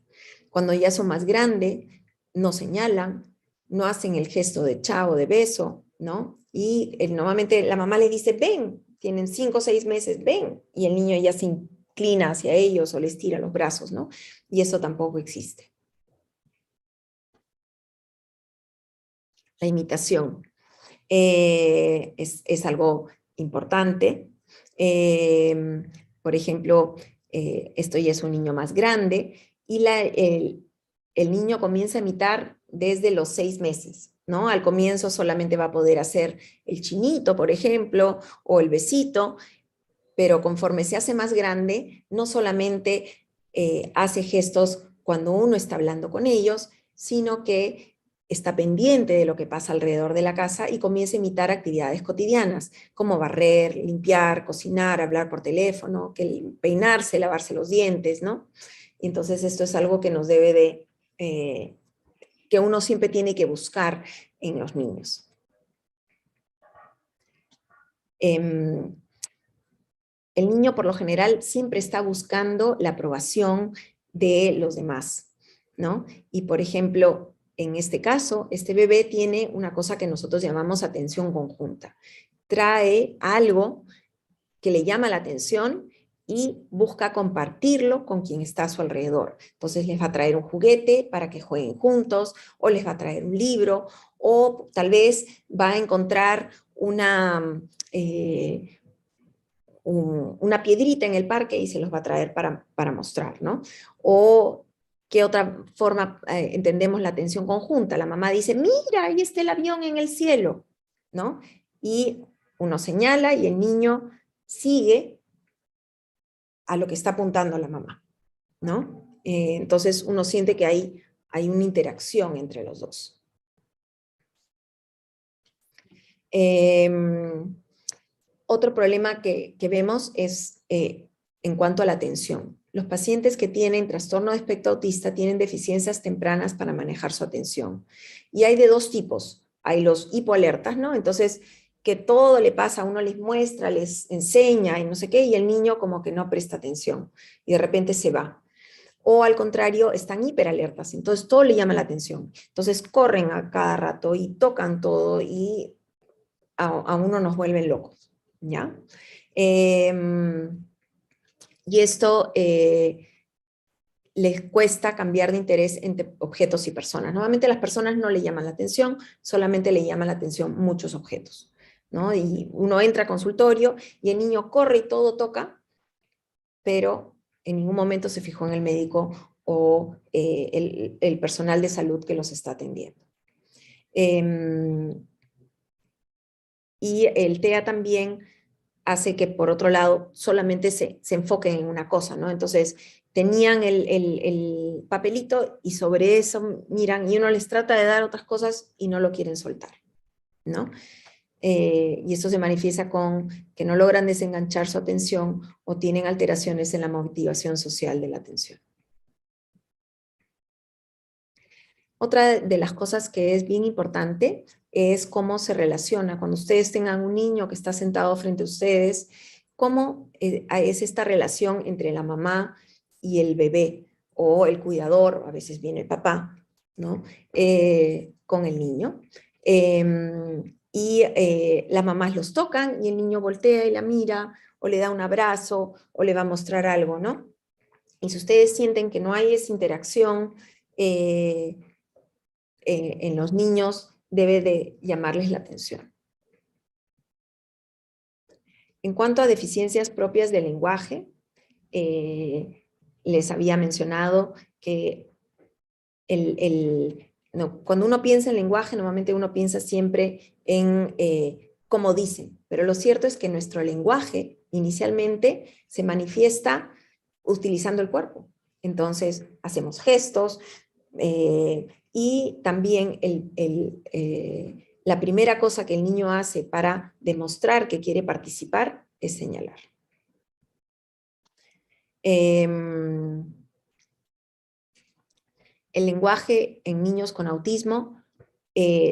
Cuando ya son más grandes, no señalan, no hacen el gesto de chao, de beso, ¿no? Y normalmente la mamá le dice, ven, tienen 5 o 6 meses, ven, y el niño ya se inclina hacia ellos o les tira los brazos, ¿no? Y eso tampoco existe. La imitación es algo importante. Por ejemplo, esto ya es un niño más grande y el niño comienza a imitar desde los 6 meses, ¿no? Al comienzo solamente va a poder hacer el chinito, por ejemplo, o el besito, pero conforme se hace más grande, no solamente hace gestos cuando uno está hablando con ellos, sino que está pendiente de lo que pasa alrededor de la casa y comienza a imitar actividades cotidianas, como barrer, limpiar, cocinar, hablar por teléfono, peinarse, lavarse los dientes, ¿no? Entonces esto es algo que nos debe de, que uno siempre tiene que buscar en los niños. El niño por lo general siempre está buscando la aprobación de los demás, ¿no? Y por ejemplo, en este caso, este bebé tiene una cosa que nosotros llamamos atención conjunta. Trae algo que le llama la atención y busca compartirlo con quien está a su alrededor. Entonces les va a traer un juguete para que jueguen juntos, o les va a traer un libro, o tal vez va a encontrar una piedrita en el parque y se los va a traer para mostrar, ¿no? O qué otra forma entendemos la atención conjunta. La mamá dice, mira, ahí está el avión en el cielo, ¿no? Y uno señala y el niño sigue a lo que está apuntando la mamá, ¿no? Entonces uno siente que hay una interacción entre los dos. Otro problema que vemos es en cuanto a la atención. Los pacientes que tienen trastorno de espectro autista tienen deficiencias tempranas para manejar su atención. Y hay de dos tipos. Hay los hipoalertas, ¿no? Entonces, que todo le pasa, uno les muestra, les enseña y no sé qué, y el niño como que no presta atención y de repente se va. O al contrario, están hiperalertas, entonces todo le llama la atención. Entonces corren a cada rato y tocan todo y a uno nos vuelven locos, ¿ya? Y esto les cuesta cambiar de interés entre objetos y personas. Normalmente a las personas no le llaman la atención, solamente le llaman la atención muchos objetos, ¿no? Y uno entra a consultorio y el niño corre y todo toca, pero en ningún momento se fijó en el médico o el personal de salud que los está atendiendo. Y el TEA también hace que, por otro lado, solamente se enfoquen en una cosa, ¿no? Entonces, tenían el papelito y sobre eso miran y uno les trata de dar otras cosas y no lo quieren soltar, ¿no? Y esto se manifiesta con que no logran desenganchar su atención o tienen alteraciones en la motivación social de la atención. Otra de las cosas que es bien importante es cómo se relaciona. Cuando ustedes tengan un niño que está sentado frente a ustedes, cómo es esta relación entre la mamá y el bebé, o el cuidador, a veces viene el papá, ¿no? Con el niño. Las mamás los tocan y el niño voltea y la mira, o le da un abrazo, o le va a mostrar algo, ¿no? Y si ustedes sienten que no hay esa interacción, en los niños debe de llamarles la atención. En cuanto a deficiencias propias del lenguaje, les había mencionado que cuando uno piensa en lenguaje, normalmente uno piensa siempre en cómo dicen, pero lo cierto es que nuestro lenguaje inicialmente se manifiesta utilizando el cuerpo. Entonces, hacemos gestos, y también la primera cosa que el niño hace para demostrar que quiere participar es señalar. El lenguaje en niños con autismo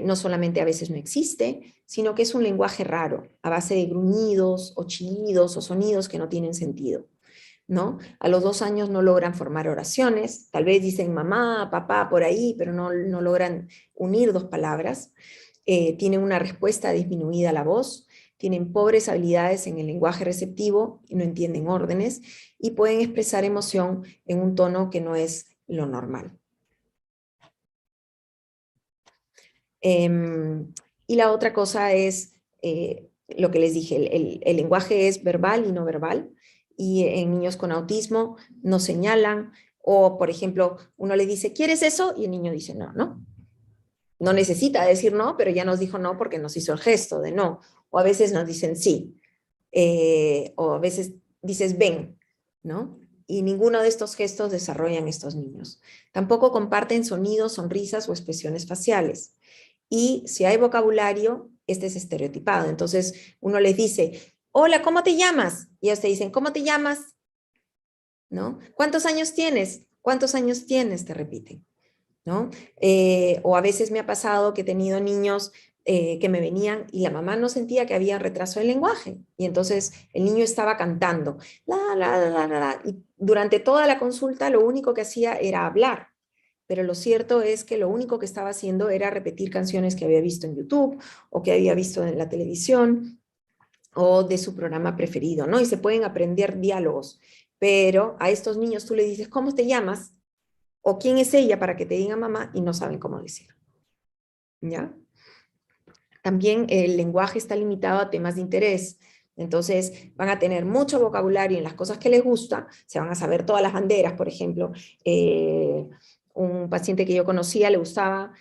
no solamente a veces no existe, sino que es un lenguaje raro, a base de gruñidos o chillidos o sonidos que no tienen sentido, ¿no? A los 2 años no logran formar oraciones, tal vez dicen mamá, papá por ahí, pero no logran unir 2 palabras. Tienen una respuesta disminuida a la voz, tienen pobres habilidades en el lenguaje receptivo y no entienden órdenes, y pueden expresar emoción en un tono que no es lo normal. Y la otra cosa es lo que les dije, el lenguaje es verbal y no verbal, y en niños con autismo no señalan, o por ejemplo, uno le dice, ¿quieres eso? Y el niño dice, no, no. No necesita decir no, pero ya nos dijo no porque nos hizo el gesto de no. O a veces nos dicen sí, o a veces dices ven, ¿no? Y ninguno de estos gestos desarrollan estos niños. Tampoco comparten sonidos, sonrisas o expresiones faciales. Y si hay vocabulario, este es estereotipado. Entonces uno les dice, hola, ¿cómo te llamas? Y ellos te dicen, ¿cómo te llamas? ¿No? ¿Cuántos años tienes? ¿Cuántos años tienes? Te repiten, ¿no? O a veces me ha pasado que he tenido niños que me venían y la mamá no sentía que había retraso del lenguaje. Y entonces el niño estaba cantando, y durante toda la consulta lo único que hacía era hablar. Pero lo cierto es que lo único que estaba haciendo era repetir canciones que había visto en YouTube o que había visto en la televisión o de su programa preferido, ¿no? Y se pueden aprender diálogos, pero a estos niños tú le dices, ¿cómo te llamas? O quién es ella para que te diga mamá y no saben cómo decir, ¿ya? También el lenguaje está limitado a temas de interés. Entonces van a tener mucho vocabulario en las cosas que les gusta, se van a saber todas las banderas, por ejemplo. Un paciente que yo conocía le gustaba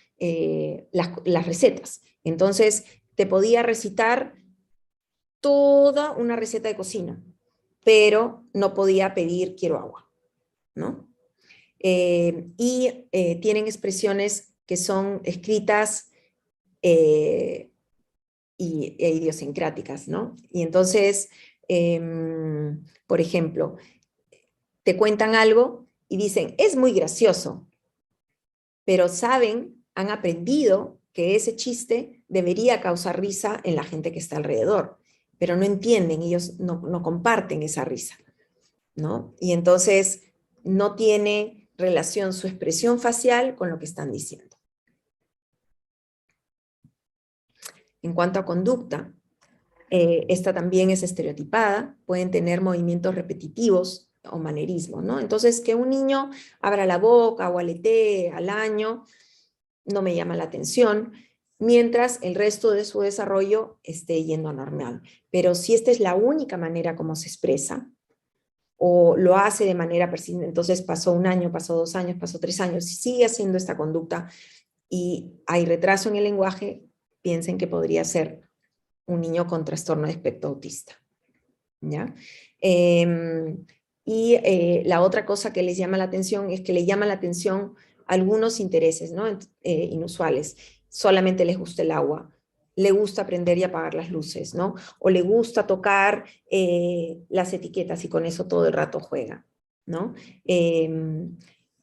las recetas. Entonces te podía recitar toda una receta de cocina, pero no podía pedir quiero agua, ¿no? Tienen expresiones que son escritas e idiosincráticas, ¿no? Y entonces, por ejemplo, te cuentan algo y dicen, es muy gracioso, pero saben, han aprendido que ese chiste debería causar risa en la gente que está alrededor, pero no entienden, ellos no comparten esa risa, ¿no? Y entonces no tiene relación su expresión facial con lo que están diciendo. En cuanto a conducta, esta también es estereotipada, pueden tener movimientos repetitivos o manerismos, ¿no? Entonces, que un niño abra la boca o aletee al año no me llama la atención, mientras el resto de su desarrollo esté yendo a normal. Pero si esta es la única manera como se expresa, o lo hace de manera persistente, entonces pasó un año, pasó 2 años, pasó 3 años, y sigue haciendo esta conducta y hay retraso en el lenguaje, piensen que podría ser un niño con trastorno de espectro autista, ¿ya? La otra cosa que les llama la atención es que le llama la atención algunos intereses, ¿no? Inusuales. Solamente les gusta el agua, le gusta aprender y apagar las luces, ¿no? O le gusta tocar las etiquetas y con eso todo el rato juega, ¿no? En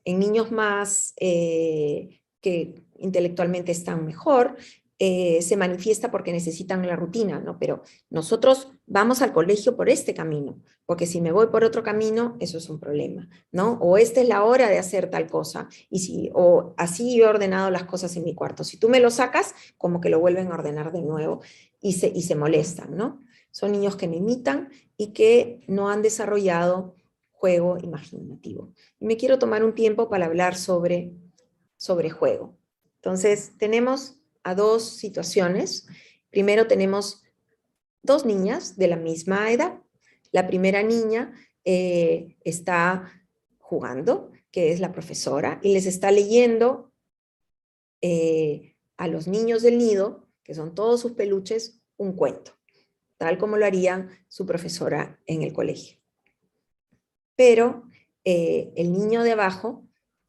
niños más que intelectualmente están mejor, se manifiesta porque necesitan la rutina, ¿no? Pero nosotros vamos al colegio por este camino, porque si me voy por otro camino, eso es un problema, ¿no? O esta es la hora de hacer tal cosa, o así yo he ordenado las cosas en mi cuarto. Si tú me lo sacas, como que lo vuelven a ordenar de nuevo y se molestan, ¿no? Son niños que no imitan y que no han desarrollado juego imaginativo. Y me quiero tomar un tiempo para hablar sobre juego. Entonces, tenemos a 2 situaciones. Primero tenemos 2 niñas de la misma edad. La primera niña está jugando, que es la profesora, y les está leyendo a los niños del nido, que son todos sus peluches, un cuento, tal como lo haría su profesora en el colegio. Pero el niño de abajo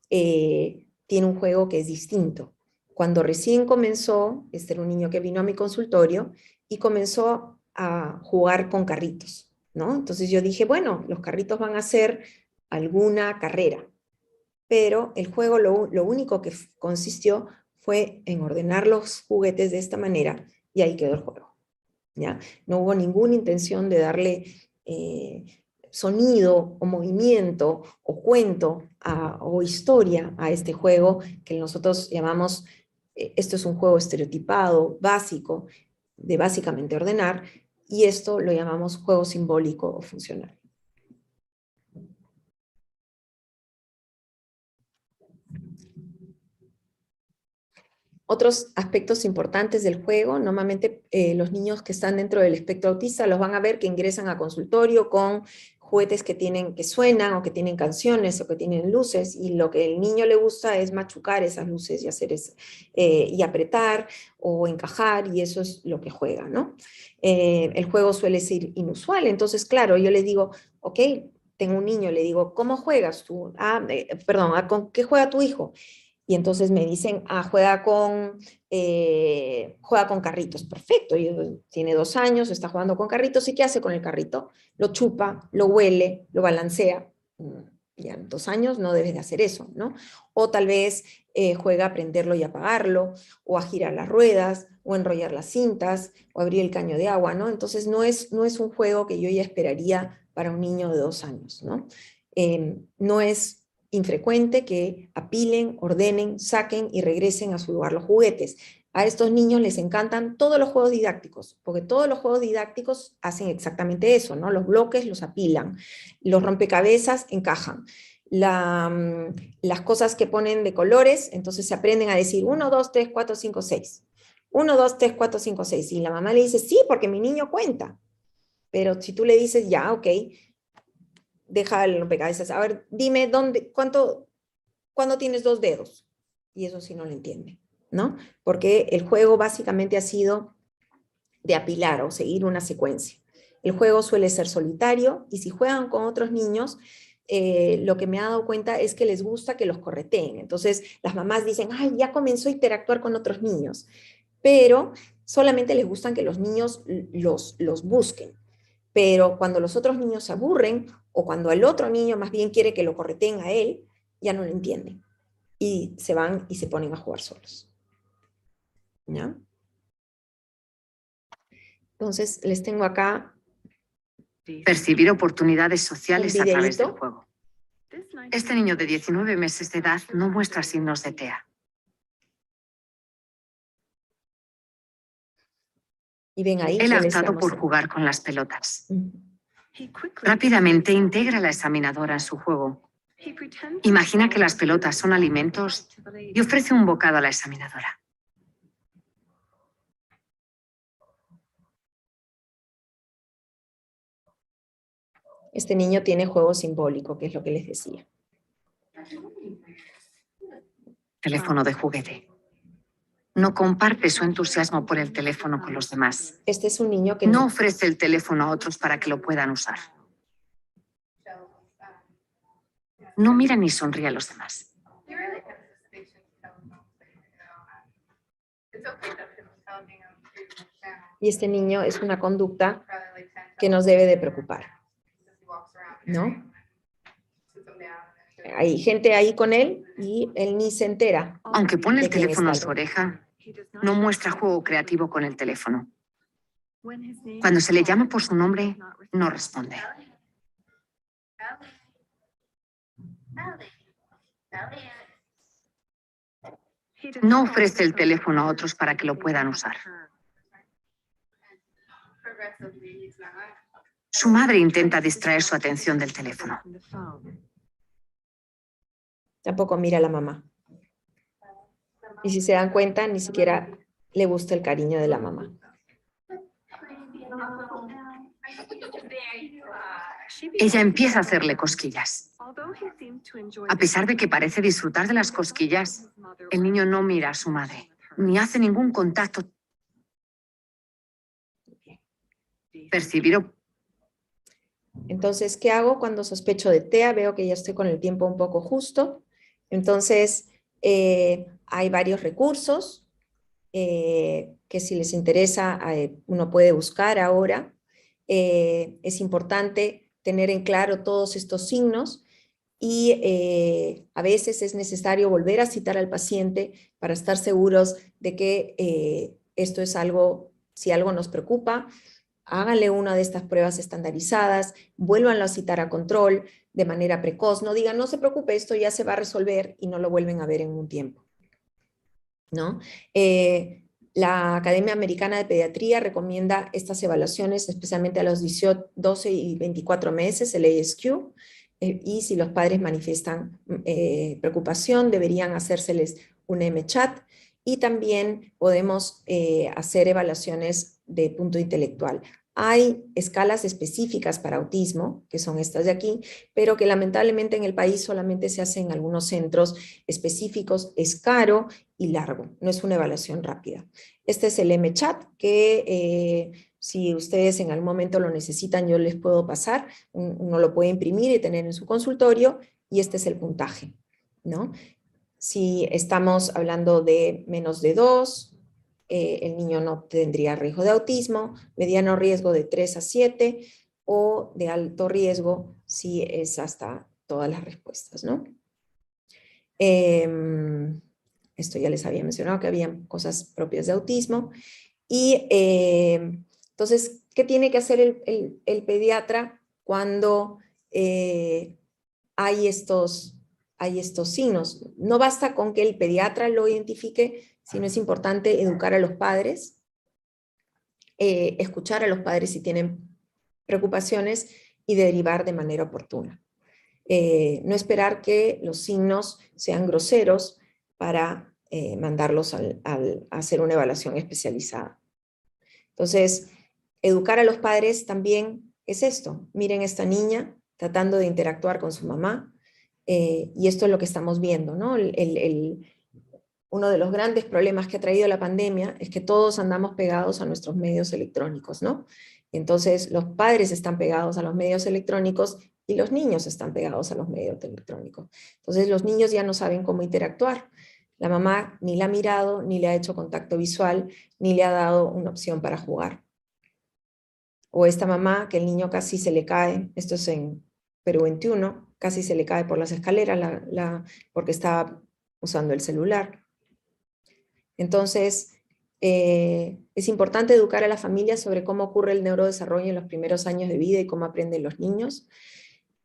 tiene un juego que es distinto. Cuando recién comenzó, este era un niño que vino a mi consultorio y comenzó a jugar con carritos, ¿no? Entonces yo dije, bueno, los carritos van a hacer alguna carrera, pero el juego lo único que consistió fue en ordenar los juguetes de esta manera y ahí quedó el juego, ¿ya? No hubo ninguna intención de darle sonido o movimiento o cuento o historia a este juego que nosotros llamamos, esto es un juego estereotipado, básico, de básicamente ordenar, y esto lo llamamos juego simbólico o funcional. Otros aspectos importantes del juego, normalmente los niños que están dentro del espectro autista los van a ver que ingresan a consultorio con juguetes que suenan o que tienen canciones o que tienen luces, y lo que el niño le gusta es machucar esas luces y hacer y apretar o encajar, y eso es lo que juega, ¿no? El juego suele ser inusual, entonces claro, yo les digo, ok, tengo un niño, le digo, ¿cómo juegas tú? ¿Con qué juega tu hijo? Y entonces me dicen, juega con carritos. Perfecto, tiene 2 años, está jugando con carritos. ¿Y qué hace con el carrito? Lo chupa, lo huele, lo balancea. Ya en 2 años no debes de hacer eso, ¿no? O tal vez juega a prenderlo y apagarlo, o a girar las ruedas, o enrollar las cintas, o abrir el caño de agua, ¿no? Entonces no es un juego que yo ya esperaría para un niño de 2 años, ¿no? No es infrecuente que apilen, ordenen, saquen y regresen a su lugar los juguetes. A estos niños les encantan todos los juegos didácticos, porque todos los juegos didácticos hacen exactamente eso, ¿no? Los bloques los apilan, los rompecabezas encajan. Las cosas que ponen de colores, entonces se aprenden a decir 1, 2, 3, 4, 5, 6. 1, 2, 3, 4, 5, 6. Y la mamá le dice, sí, porque mi niño cuenta. Pero si tú le dices, ya, ok, deja el rompecabezas. A ver, dime cuándo tienes 2 dedos. Y eso sí no lo entiende, ¿no? Porque el juego básicamente ha sido de apilar o seguir una secuencia. El juego suele ser solitario y si juegan con otros niños, lo que me he dado cuenta es que les gusta que los correteen. Entonces las mamás dicen, ay, ya comenzó a interactuar con otros niños, pero solamente les gustan que los niños los busquen. Pero cuando los otros niños se aburren o cuando el otro niño más bien quiere que lo correteen a él, ya no lo entienden y se van y se ponen a jugar solos. ¿Ya? Entonces les tengo acá Percibir oportunidades sociales un a través del videíto. juego. Este niño de 19 meses de edad no muestra signos de TEA. Y ven ahí Él que ha les optado por mostrando. jugar con las pelotas. Ujú. Rápidamente integra a la examinadora en su juego. Imagina que las pelotas son alimentos y ofrece un bocado a la examinadora. Este niño tiene juego simbólico, que es lo que les decía. Teléfono de juguete. No comparte su entusiasmo por el teléfono con los demás. Este es un niño que No ofrece el teléfono a otros para que lo puedan usar. No mira ni sonríe a los demás. y este niño es una conducta que nos debe de preocupar, ¿no? Hay gente ahí con él y él ni se entera. Aunque pone de el quién teléfono a está su al lado. oreja, no muestra juego creativo con el teléfono. Cuando se le llama por su nombre, no responde. No ofrece el teléfono a otros para que lo puedan usar. Su madre intenta distraer su atención del teléfono. Tampoco mira a la mamá. Y si se dan cuenta, ni siquiera le gusta el cariño de la mamá. Ella empieza a hacerle cosquillas. A pesar de que parece disfrutar de las cosquillas, el niño no mira a su madre, ni hace ningún contacto. Percibir Entonces, ¿qué hago cuando sospecho de TEA? Veo que ya estoy con el tiempo un poco justo. Entonces, hay varios recursos que si les interesa, uno puede buscar ahora. Es importante tener en claro todos estos signos y a veces es necesario volver a citar al paciente para estar seguros de que esto es algo, si algo nos preocupa, háganle una de estas pruebas estandarizadas, vuélvanlo a citar a control de manera precoz, no digan, no se preocupe, esto ya se va a resolver y no lo vuelven a ver en un tiempo, ¿no? La Academia Americana de Pediatría recomienda estas evaluaciones, especialmente a los 18, 12 y 24 meses, el ASQ, y si los padres manifiestan preocupación, deberían hacérseles un MCHAT, y también podemos hacer evaluaciones de punto intelectual. Hay escalas específicas para autismo, que son estas de aquí, pero que lamentablemente en el país solamente se hacen en algunos centros específicos, es caro y largo, no es una evaluación rápida. Este es el MCHAT, que si ustedes en algún momento lo necesitan, yo les puedo pasar, uno lo puede imprimir y tener en su consultorio, y este es el puntaje, ¿no? Si estamos hablando de menos de 2, el niño no tendría riesgo de autismo, mediano riesgo de 3 a 7, o de alto riesgo si es hasta todas las respuestas, ¿no? Esto ya les había mencionado que había cosas propias de autismo. Y entonces, ¿qué tiene que hacer el pediatra cuando hay estos signos? No basta con que el pediatra lo identifique, sino es importante educar a los padres, escuchar a los padres si tienen preocupaciones y derivar de manera oportuna. No esperar que los signos sean groseros para mandarlos a hacer una evaluación especializada. Entonces, educar a los padres también es esto. Miren a esta niña tratando de interactuar con su mamá, y esto es lo que estamos viendo, ¿no? uno de los grandes problemas que ha traído la pandemia es que todos andamos pegados a nuestros medios electrónicos, ¿no? Entonces los padres están pegados a los medios electrónicos y los niños están pegados a los medios electrónicos. Entonces los niños ya no saben cómo interactuar. La mamá ni la ha mirado, ni le ha hecho contacto visual, ni le ha dado una opción para jugar. O esta mamá que el niño casi se le cae, esto es en Perú 21, casi se le cae por las escaleras porque estaba usando el celular. Entonces, es importante educar a la familia sobre cómo ocurre el neurodesarrollo en los primeros años de vida y cómo aprenden los niños.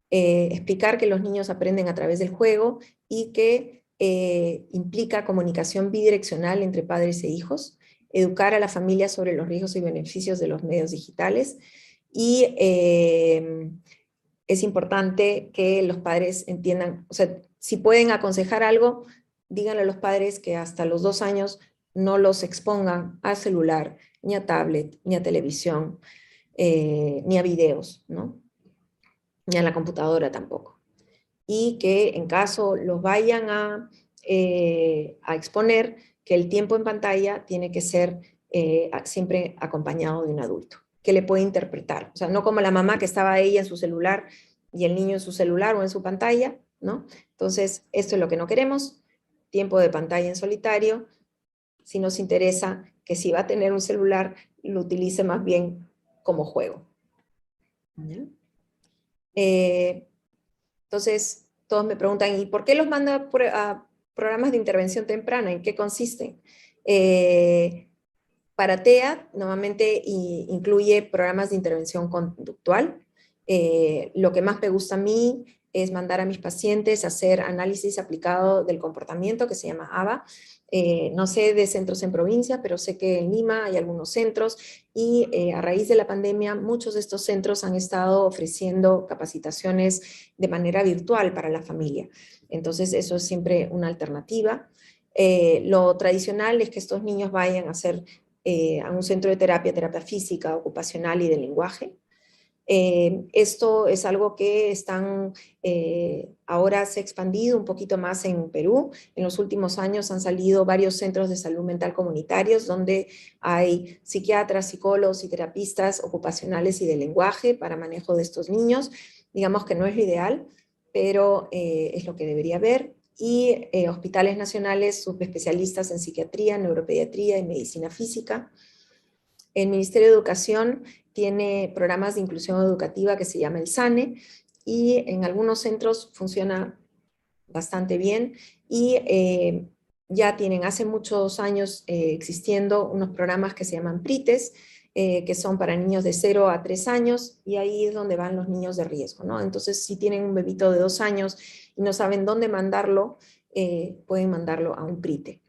Explicar que los niños aprenden a través del juego y que implica comunicación bidireccional entre padres e hijos. Educar a la familia sobre los riesgos y beneficios de los medios digitales. Y es importante que los padres entiendan, o sea, si pueden aconsejar algo, díganle a los padres que hasta los 2 años no los expongan a celular, ni a tablet, ni a televisión, ni a videos, ¿no? Ni a la computadora tampoco. Y que en caso los vayan a exponer, que el tiempo en pantalla tiene que ser siempre acompañado de un adulto, que le puede interpretar. O sea, no como la mamá que estaba ella en su celular y el niño en su celular o en su pantalla, ¿no? Entonces, esto es lo que no queremos, tiempo de pantalla en solitario. Si nos interesa que si va a tener un celular, lo utilice más bien como juego. ¿Ya? Entonces, todos me preguntan, ¿y por qué los manda a programas de intervención temprana? ¿En qué consisten? Para TEA, normalmente incluye programas de intervención conductual. Lo que más me gusta a mí es mandar a mis pacientes a hacer análisis aplicado del comportamiento, que se llama ABA. No sé de centros en provincia, pero sé que en Lima hay algunos centros y a raíz de la pandemia muchos de estos centros han estado ofreciendo capacitaciones de manera virtual para la familia. Entonces eso es siempre una alternativa. Lo tradicional es que estos niños vayan a hacer a un centro de terapia física, ocupacional y de lenguaje. Esto es algo que ahora se ha expandido un poquito más en Perú. En los últimos años han salido varios centros de salud mental comunitarios donde hay psiquiatras, psicólogos y terapistas ocupacionales y de lenguaje para manejo de estos niños. Digamos que no es lo ideal, pero es lo que debería haber. Y hospitales nacionales subespecialistas en psiquiatría, neuropediatría y medicina física. El Ministerio de Educación tiene programas de inclusión educativa que se llama el SANE, y en algunos centros funciona bastante bien, y ya tienen hace muchos años existiendo unos programas que se llaman PRITES, que son para niños de 0 a 3 años, y ahí es donde van los niños de riesgo, ¿no? Entonces, si tienen un bebito de 2 años y no saben dónde mandarlo, pueden mandarlo a un PRITE.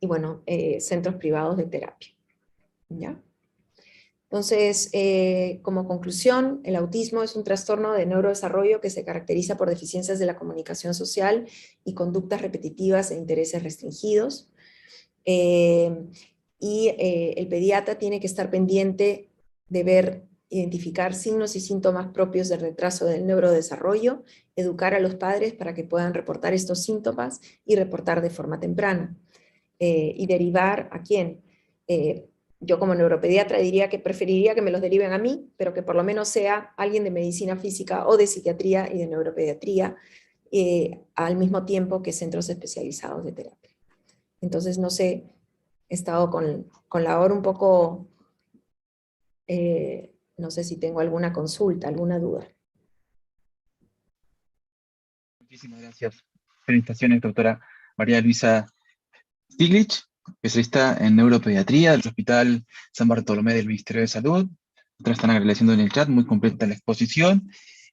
Y bueno, centros privados de terapia. ¿Ya? Entonces, como conclusión, el autismo es un trastorno de neurodesarrollo que se caracteriza por deficiencias de la comunicación social y conductas repetitivas e intereses restringidos. El pediatra tiene que estar pendiente de identificar signos y síntomas propios del retraso del neurodesarrollo, educar a los padres para que puedan reportar estos síntomas y reportar de forma temprana. Y derivar ¿a quién? Yo como neuropediatra diría que preferiría que me los deriven a mí, pero que por lo menos sea alguien de medicina física o de psiquiatría y de neuropediatría, al mismo tiempo que centros especializados de terapia. Entonces, no sé, he estado con la hora un poco, no sé si tengo alguna consulta, alguna duda. Muchísimas gracias. Felicitaciones, doctora María Luisa Stiglitz, especialista en neuropediatría del Hospital San Bartolomé del Ministerio de Salud. Otras están agradeciendo en el chat, muy completa la exposición.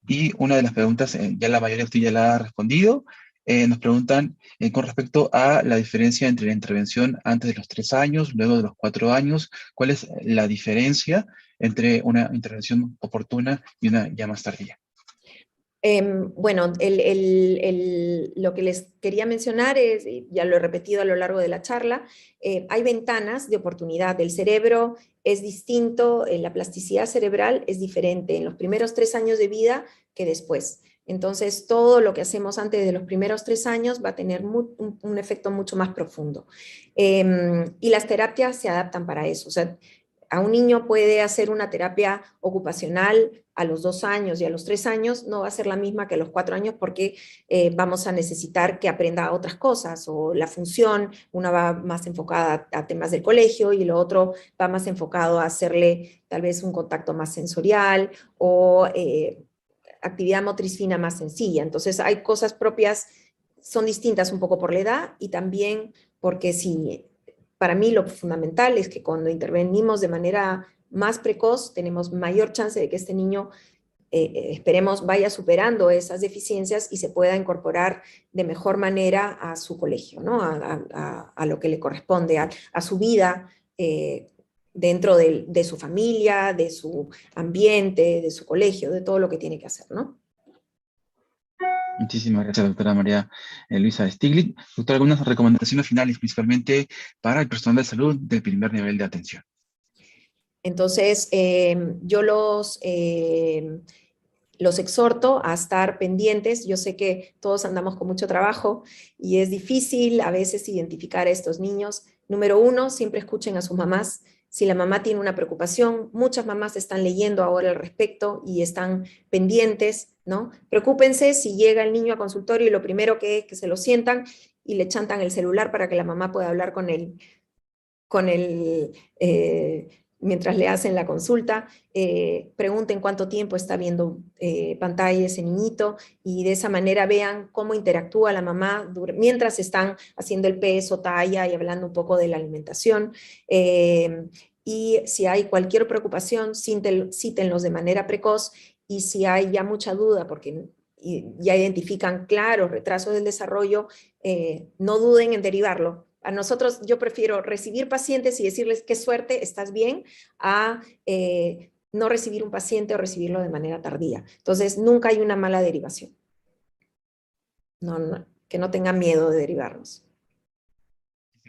Y una de las preguntas, ya la mayoría de usted ya la ha respondido, nos preguntan con respecto a la diferencia entre la intervención antes de los 3 años, luego de los 4 años, ¿cuál es la diferencia entre una intervención oportuna y una ya más tardía? Bueno, lo que les quería mencionar es, ya lo he repetido a lo largo de la charla, hay ventanas de oportunidad. El cerebro es distinto, la plasticidad cerebral es diferente en los primeros 3 años de vida que después. Entonces, todo lo que hacemos antes de los primeros 3 años va a tener un efecto mucho más profundo. Y las terapias se adaptan para eso. O sea, a un niño puede hacer una terapia ocupacional a los 2 años y a los 3 años, no va a ser la misma que a los 4 años porque vamos a necesitar que aprenda otras cosas, o la función, una va más enfocada a temas del colegio y lo otro va más enfocado a hacerle tal vez un contacto más sensorial o actividad motriz fina más sencilla. Entonces hay cosas propias, son distintas un poco por la edad y también porque si, para mí lo fundamental es que cuando intervenimos de manera más precoz tenemos mayor chance de que este niño esperemos vaya superando esas deficiencias y se pueda incorporar de mejor manera a su colegio, ¿no? A lo que le corresponde, a su vida dentro de su familia, de su ambiente, de su colegio, de todo lo que tiene que hacer, ¿no? Muchísimas gracias, doctora María Luisa Stiglitz. Doctora, algunas recomendaciones finales, principalmente para el personal de salud del primer nivel de atención. Entonces, yo los exhorto a estar pendientes. Yo sé que todos andamos con mucho trabajo y es difícil a veces identificar a estos niños. Número 1, siempre escuchen a sus mamás. Si la mamá tiene una preocupación, muchas mamás están leyendo ahora al respecto y están pendientes, ¿no? Preocúpense si llega el niño a consultorio y lo primero que es que se lo sientan y le chantan el celular para que la mamá pueda hablar con él, mientras le hacen la consulta, pregunten cuánto tiempo está viendo pantalla ese niñito y de esa manera vean cómo interactúa la mamá mientras están haciendo el peso, talla y hablando un poco de la alimentación. Y si hay cualquier preocupación, cítenlos de manera precoz, y si hay ya mucha duda porque ya identifican claros retrasos del desarrollo, no duden en derivarlo. A nosotros, yo prefiero recibir pacientes y decirles qué suerte, estás bien, a no recibir un paciente o recibirlo de manera tardía. Entonces, nunca hay una mala derivación. Que no tengan miedo de derivarnos.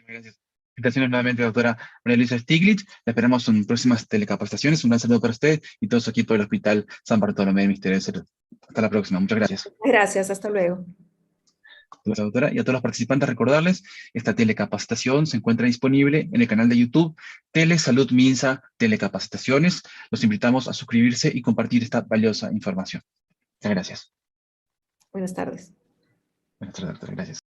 Gracias. Felicitaciones nuevamente, doctora María Luisa Stiglitz. La esperamos en próximas telecapacitaciones. Un gran saludo para usted y todo su equipo del Hospital San Bartolomé del Ministerio de Salud. Hasta la próxima. Muchas gracias. Gracias, hasta luego. Doctora, y a todos los participantes recordarles, esta telecapacitación se encuentra disponible en el canal de YouTube Telesalud Minsa Telecapacitaciones. Los invitamos a suscribirse y compartir esta valiosa información. Muchas gracias. Buenas tardes. Buenas tardes, doctora. Gracias.